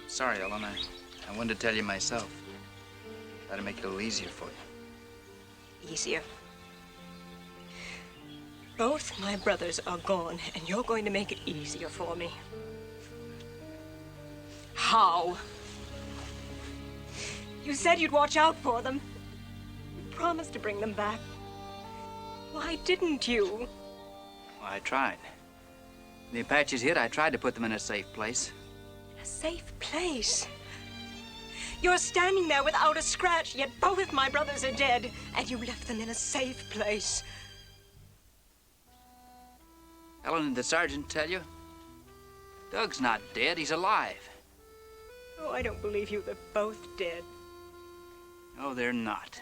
Sorry, Ellen. I wanted to tell you myself. Try to make it a little easier for you. Easier. Both my brothers are gone, and you're going to make it easier for me. How? You said you'd watch out for them. You promised to bring them back. Why didn't you? Well, I tried. When the Apaches hit, I tried to put them in a safe place. A safe place? You're standing there without a scratch, yet both my brothers are dead, and you left them in a safe place. Ellen, did the sergeant tell you? Doug's not dead, he's alive. Oh, I don't believe you. They're both dead. No, they're not.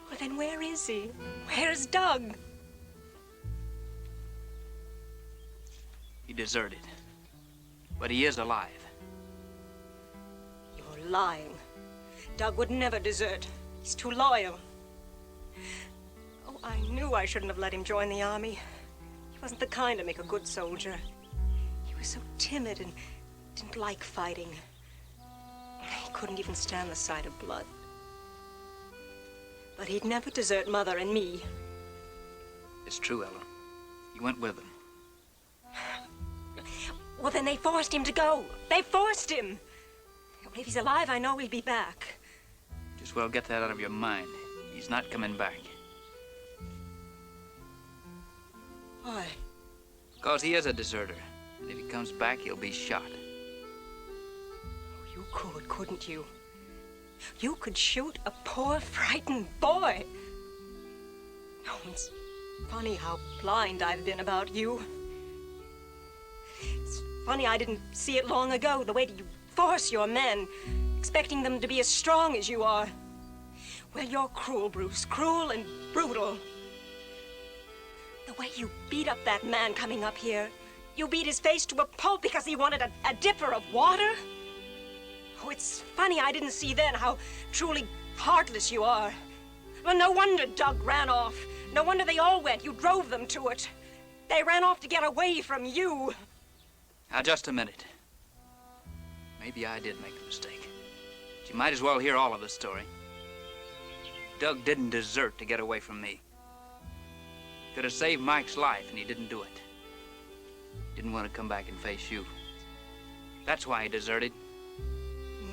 Well, then where is he? Where's Doug? He deserted. But he is alive. You're lying. Doug would never desert. He's too loyal. Oh, I knew I shouldn't have let him join the army. He wasn't the kind to make a good soldier. He was so timid and didn't like fighting. He couldn't even stand the sight of blood. But he'd never desert Mother and me. It's true, Ellen. He went with them. Well, then they forced him to go. They forced him. Well, if he's alive, I know he'll be back. Just well get that out of your mind. He's not coming back. Why? Because he is a deserter. And if he comes back, he'll be shot. You could, couldn't you? You could shoot a poor, frightened boy. Oh, it's funny how blind I've been about you. It's funny I didn't see it long ago, the way you force your men, expecting them to be as strong as you are. Well, you're cruel, Bruce, cruel and brutal. The way you beat up that man coming up here, you beat his face to a pulp because he wanted a dipper of water. Oh, it's funny I didn't see then how truly heartless you are. Well, no wonder Doug ran off. No wonder they all went. You drove them to it. They ran off to get away from you. Now, just a minute. Maybe I did make a mistake. But you might as well hear all of the story. Doug didn't desert to get away from me. Could have saved Mike's life, and he didn't do it. Didn't want to come back and face you. That's why he deserted.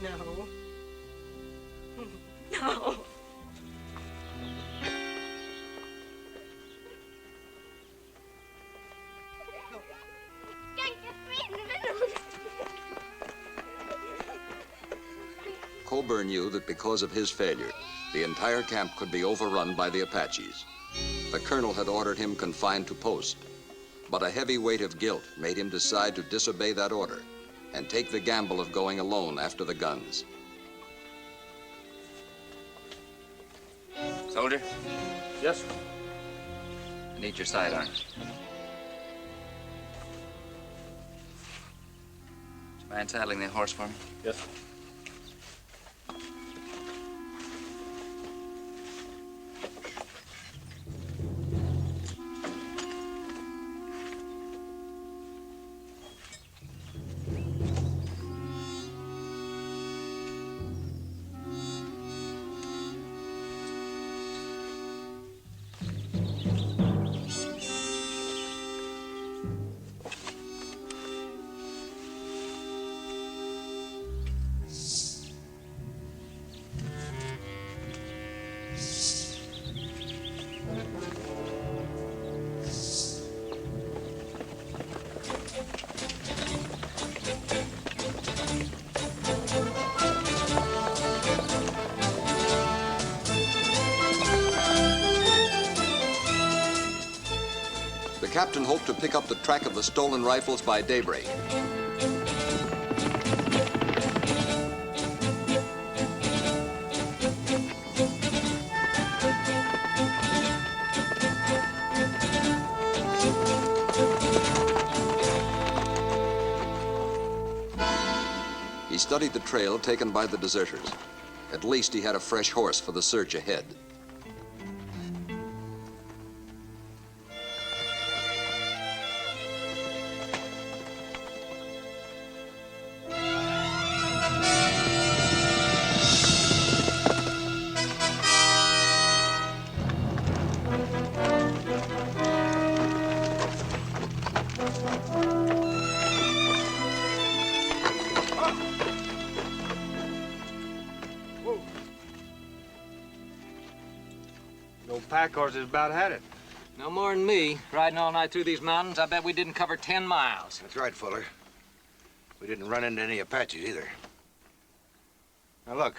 No. No. Coburn knew that because of his failure, the entire camp could be overrun by the Apaches. The colonel had ordered him confined to post, but a heavy weight of guilt made him decide to disobey that order and take the gamble of going alone after the guns. Soldier? Yes, sir. I need your sidearms. Would you mind saddling the horse for me? Yes, sir. The captain hoped to pick up the track of the stolen rifles by daybreak. He studied the trail taken by the deserters. At least he had a fresh horse for the search ahead. pack horses about had it. No more than me. Riding all night through these mountains, I bet we didn't cover 10 miles. That's right, Fuller. We didn't run into any Apaches either. Now look,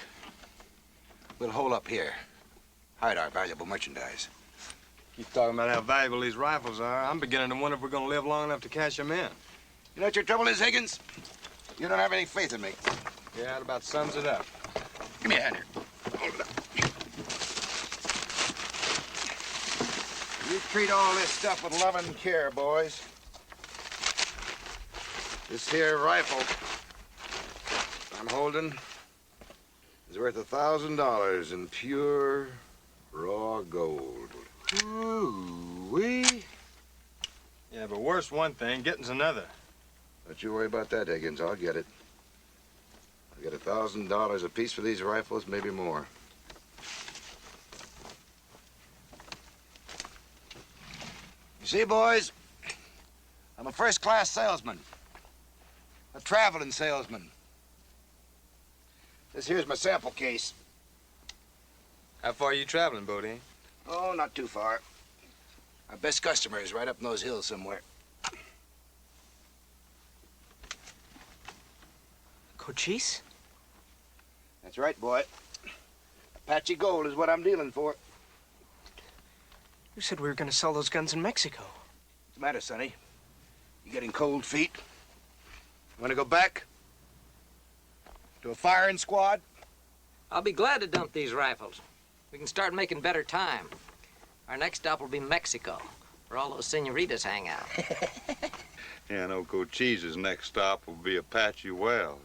we'll hole up here, hide our valuable merchandise. Keep talking about how valuable these rifles are. I'm beginning to wonder if we're gonna live long enough to cash them in. You know what your trouble is, Higgins? You don't have any faith in me. Yeah, that about sums it up. Give me a hand here. Hold it up. You treat all this stuff with love and care, boys. This here rifle I'm holding is worth $1,000 in pure, raw gold. Ooh-wee. Yeah, but worse one thing, getting's another. Don't you worry about that, Higgins. I'll get it. I'll get $1,000 apiece for these rifles, maybe more. You see, boys, I'm a first-class salesman. A traveling salesman. This here's my sample case. How far are you traveling, Bodine? Oh, not too far. Our best customer is right up in those hills somewhere. Cochise? That's right, boy. Apache gold is what I'm dealing for. You said we were gonna sell those guns in Mexico. What's the matter, Sonny? You getting cold feet? Want to go back? To a firing squad? I'll be glad to dump these rifles. We can start making better time. Our next stop will be Mexico, where all those senoritas hang out. Yeah, I know Cochise's next stop will be Apache Wells.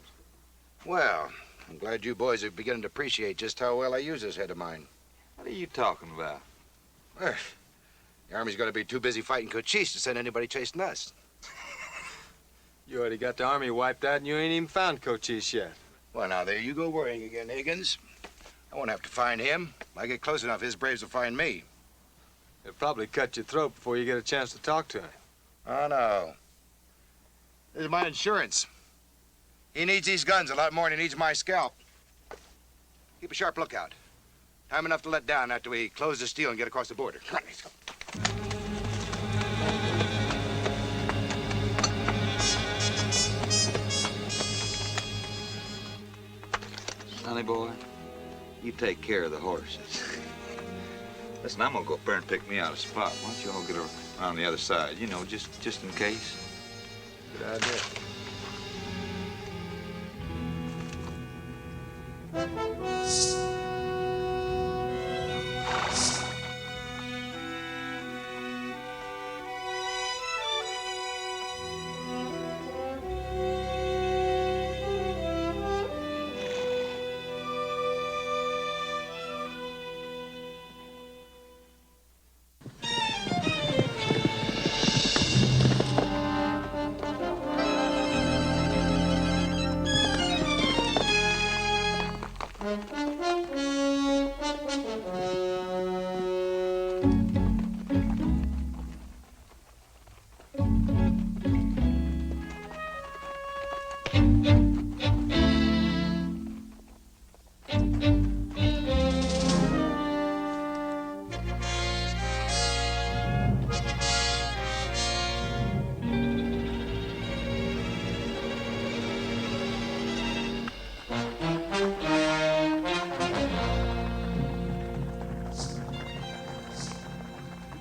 Well, I'm glad you boys are beginning to appreciate just how well I use this head of mine. What are you talking about? Well, the Army's going to be too busy fighting Cochise to send anybody chasing us. You already got the Army wiped out and you ain't even found Cochise yet. Well, now, there you go worrying again, Higgins. I won't have to find him. If I get close enough, his braves will find me. He'll probably cut your throat before you get a chance to talk to him. Oh, no. This is my insurance. He needs these guns a lot more than he needs my scalp. Keep a sharp lookout. Time enough to let down after we close the deal and get across the border. Come on, let's go. Sonny boy, you take care of the horses. Listen, I'm gonna go up there and pick me out a spot. Why don't you all get around the other side? You know, just in case. Good idea.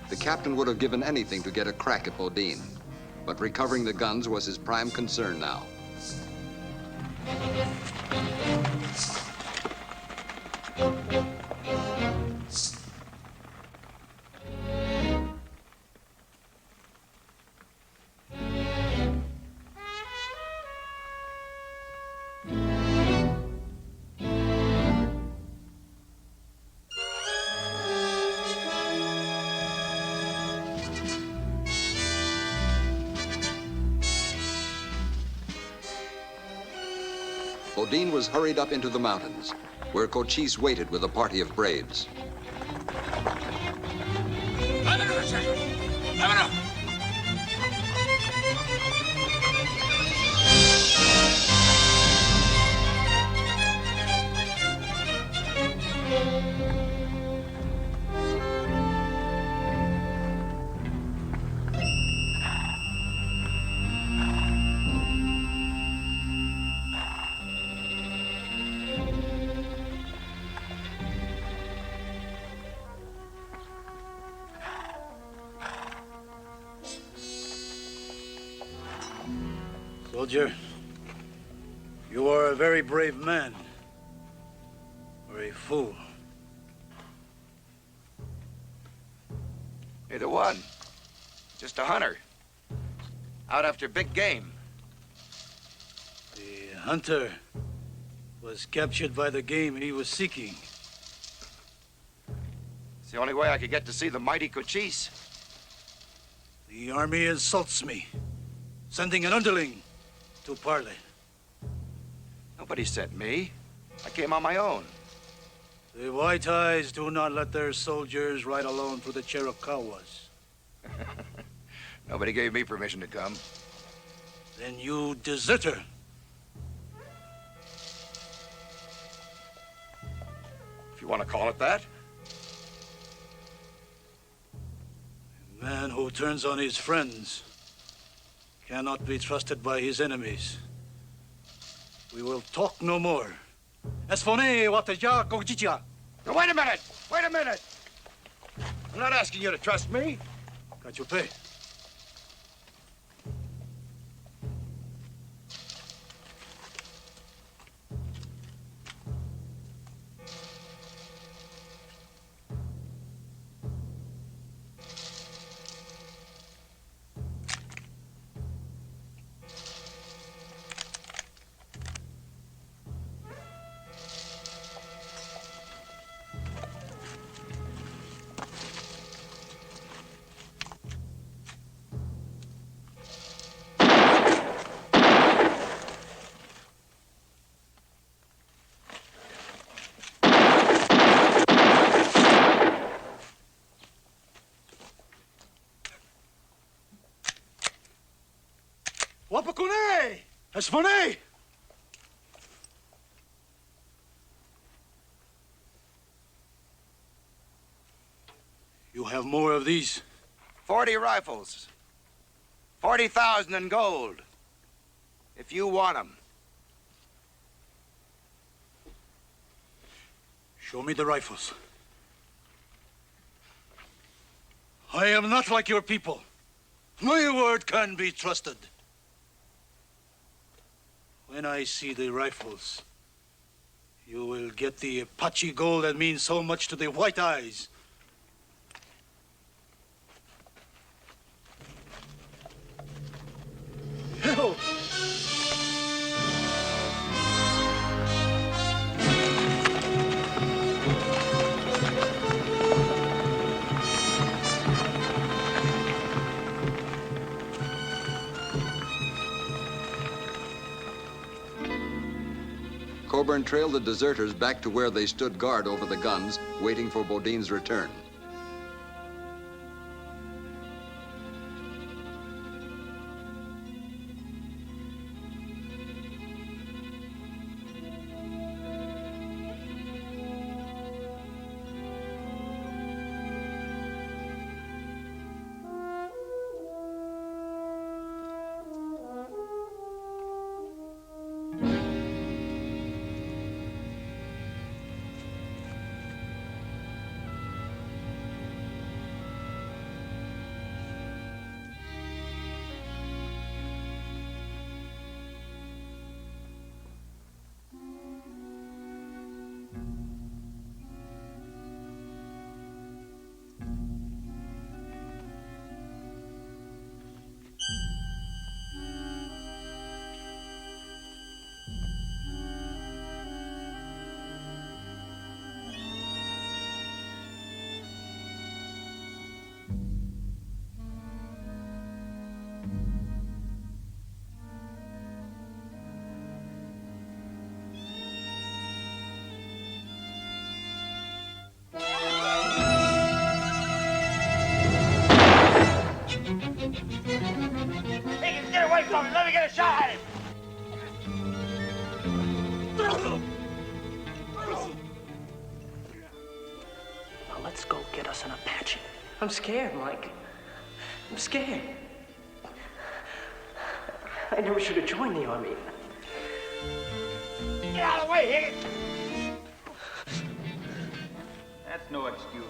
The captain would have given anything to get a crack at Bodine, but recovering the guns was his prime concern now. Bodine was hurried up into the mountains, where Cochise waited with a party of braves. Soldier, you are a very brave man, or a fool. Neither one. Just a hunter. Out after big game. The hunter was captured by the game he was seeking. It's the only way I could get to see the mighty Cochise. The army insults me, sending an underling to parley. Nobody sent me. I came on my own. The White Eyes do not let their soldiers ride alone through the Chiricahuas. Nobody gave me permission to come. Then you deserter. If you want to call it that. A man who turns on his friends cannot be trusted by his enemies. We will talk no more. Esfone wataja kojicha. Now, wait a minute! Wait a minute! I'm not asking you to trust me. Cachupe. Wapakune! Esfone! You have more of these? 40 rifles. 40,000 in gold. If you want them. Show me the rifles. I am not like your people. My word can be trusted. When I see the rifles, you will get the Apache gold that means so much to the White Eyes. Help! Coburn trailed the deserters back to where they stood guard over the guns, waiting for Bodine's return. Hey, get away from him! Let me get a shot at him! Now let's go get us an Apache. I'm scared, Mike. I'm scared. I never should have joined the army. Get out of the way, Higgins! That's no excuse.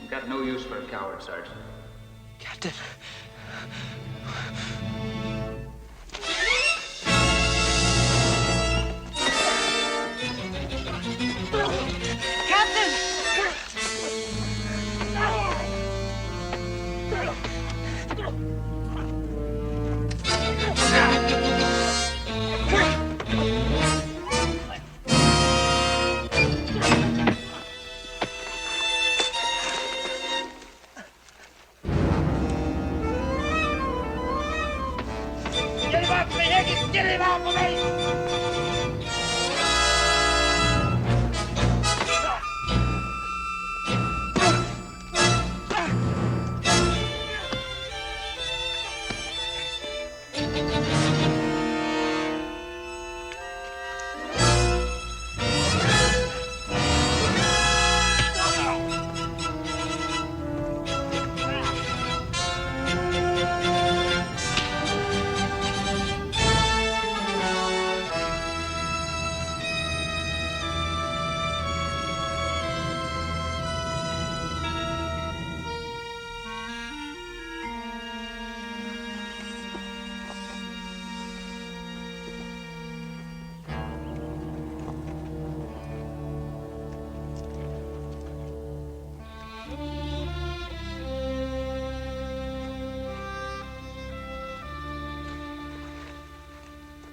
You've got no use for a coward, Sergeant. Captain.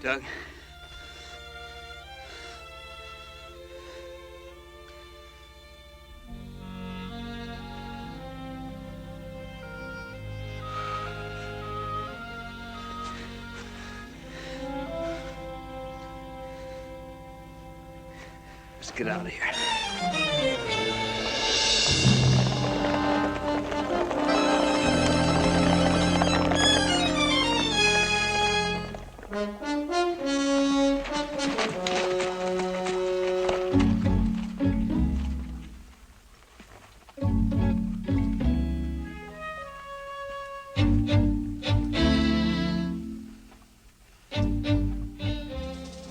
Doug. Let's get out of here.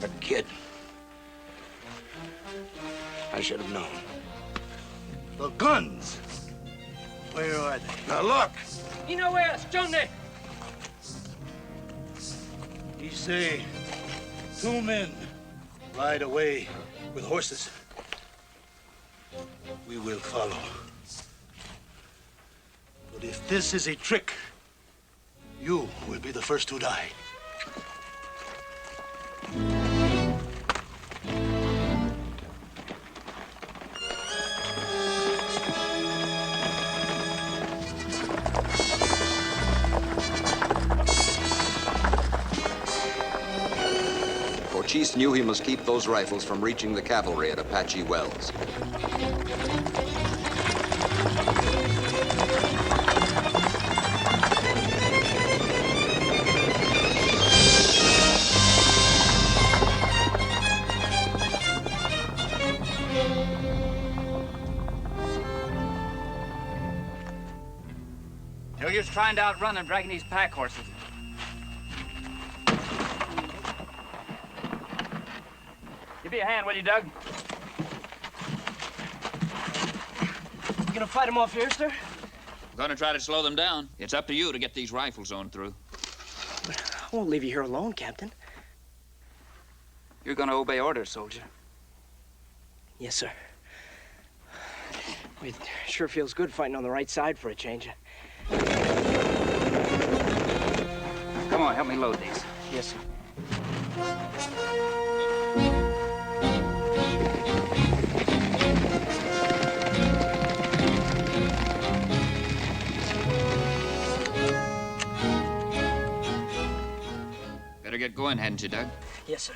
A kid. I should have known. The guns. Where are they? Now look! You know where, Johnny? He say 2 men ride away with horses. We will follow. But if this is a trick, you will be the first to die. Cochise knew he must keep those rifles from reaching the cavalry at Apache Wells. They're just trying to outrun and dragging these pack horses. Give me a hand, will you, Doug? You gonna fight them off here, sir? We're gonna try to slow them down. It's up to you to get these rifles on through. I won't leave you here alone, Captain. You're gonna obey orders, soldier. Yes, sir. It sure feels good fighting on the right side for a change. Come on, help me load these. Yes, sir. Better get going, hadn't you, Doug? Yes, sir.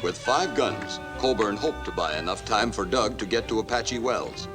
With 5 guns, Coburn hoped to buy enough time for Doug to get to Apache Wells.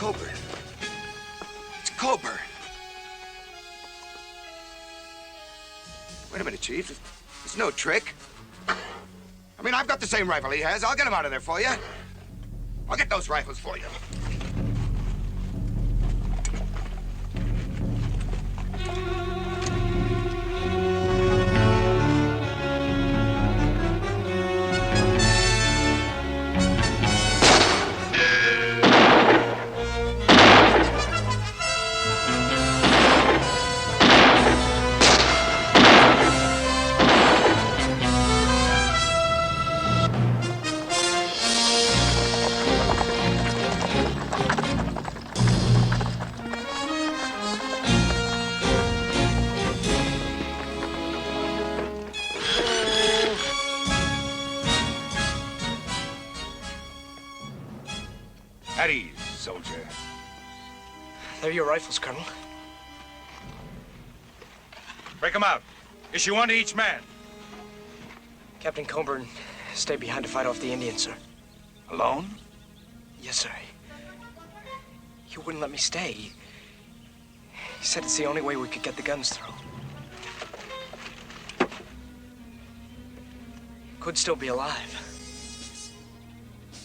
Coburn. It's Coburn. Wait a minute, Chief. It's no trick. I mean, I've got the same rifle he has. I'll get him out of there for you. I'll get those rifles for you. soldier. They're your rifles, Colonel. Break them out. Issue one to each man. Captain Coburn stayed behind to fight off the Indians, sir. Alone? Yes, sir. He wouldn't let me stay. He said it's the only way we could get the guns through. Could still be alive.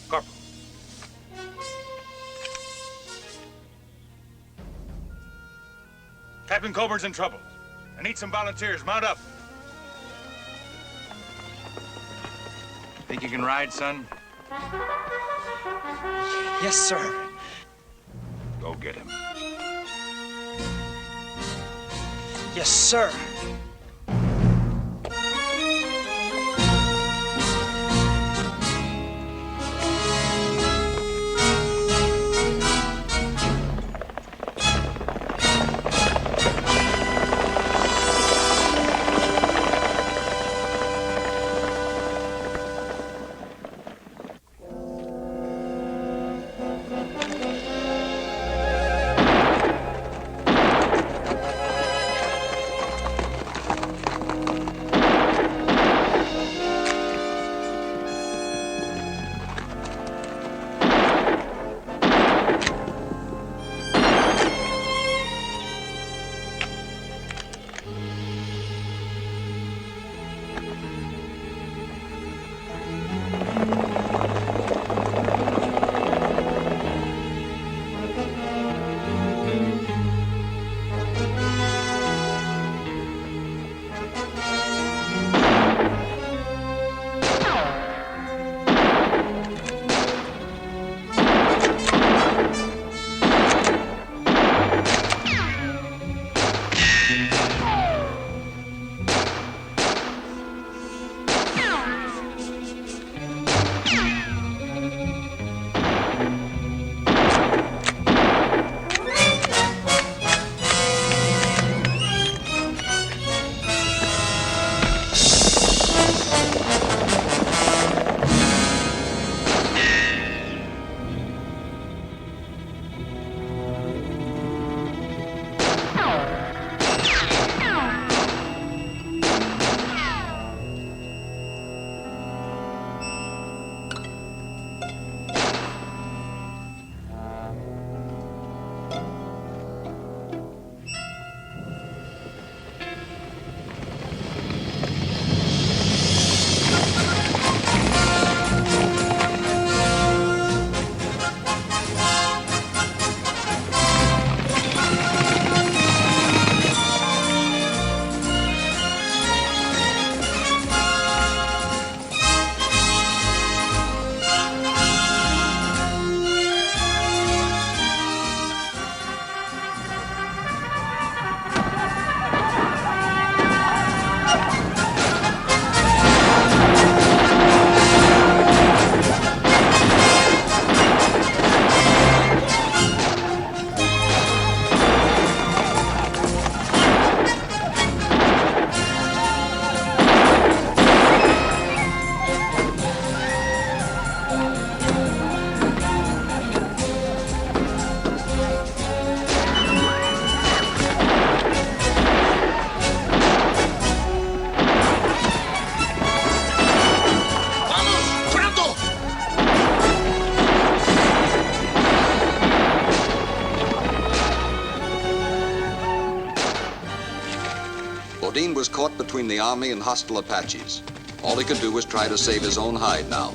Corporal. Captain Coburn's in trouble. I need some volunteers. Mount up. Think you can ride, son? Yes, sir. Go get him. Yes, sir. Bodine was caught between the army and hostile Apaches. All he could do was try to save his own hide now.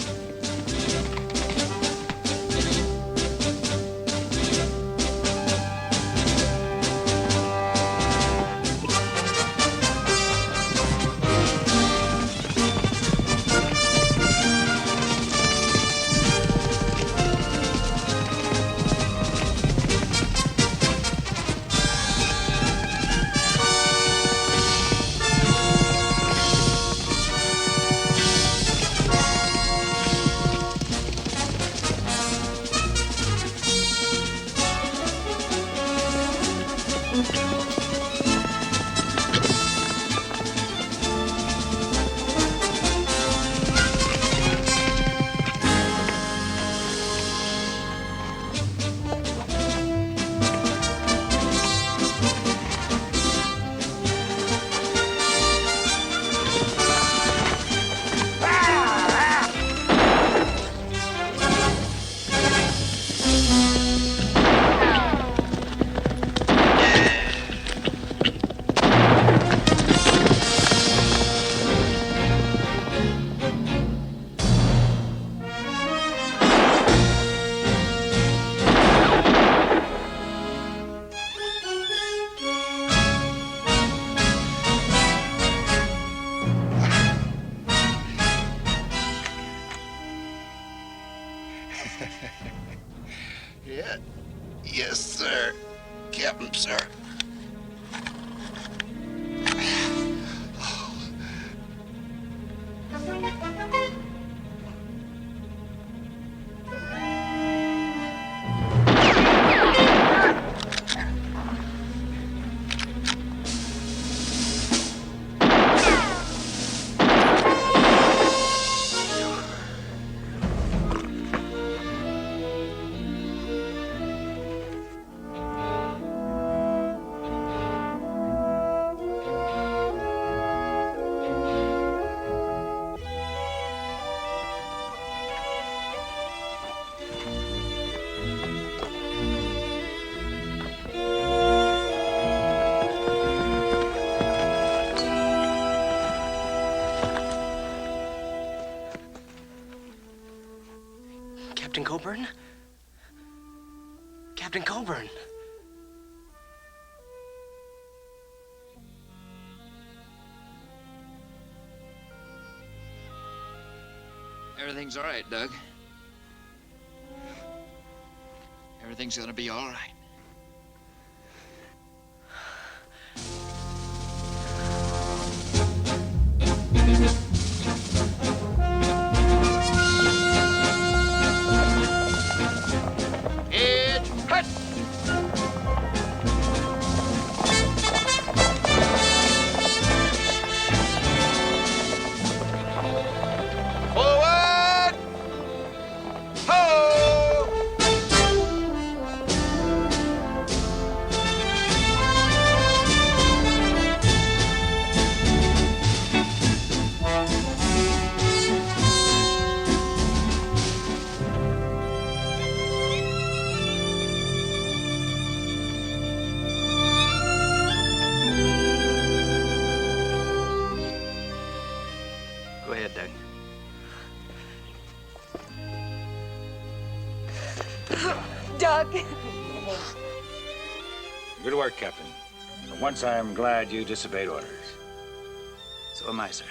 Yes, sir. Captain, sir. Captain Coburn? Captain Coburn. Everything's all right, Doug. Everything's gonna be all right. Edge, hut! Forward! Ho! Go ahead, Doug. Doug. Good work, Captain. For once, I am glad you disobeyed orders. So am I, sir.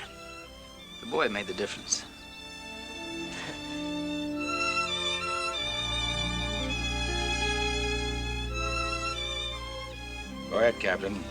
The boy made the difference. Go ahead, Captain.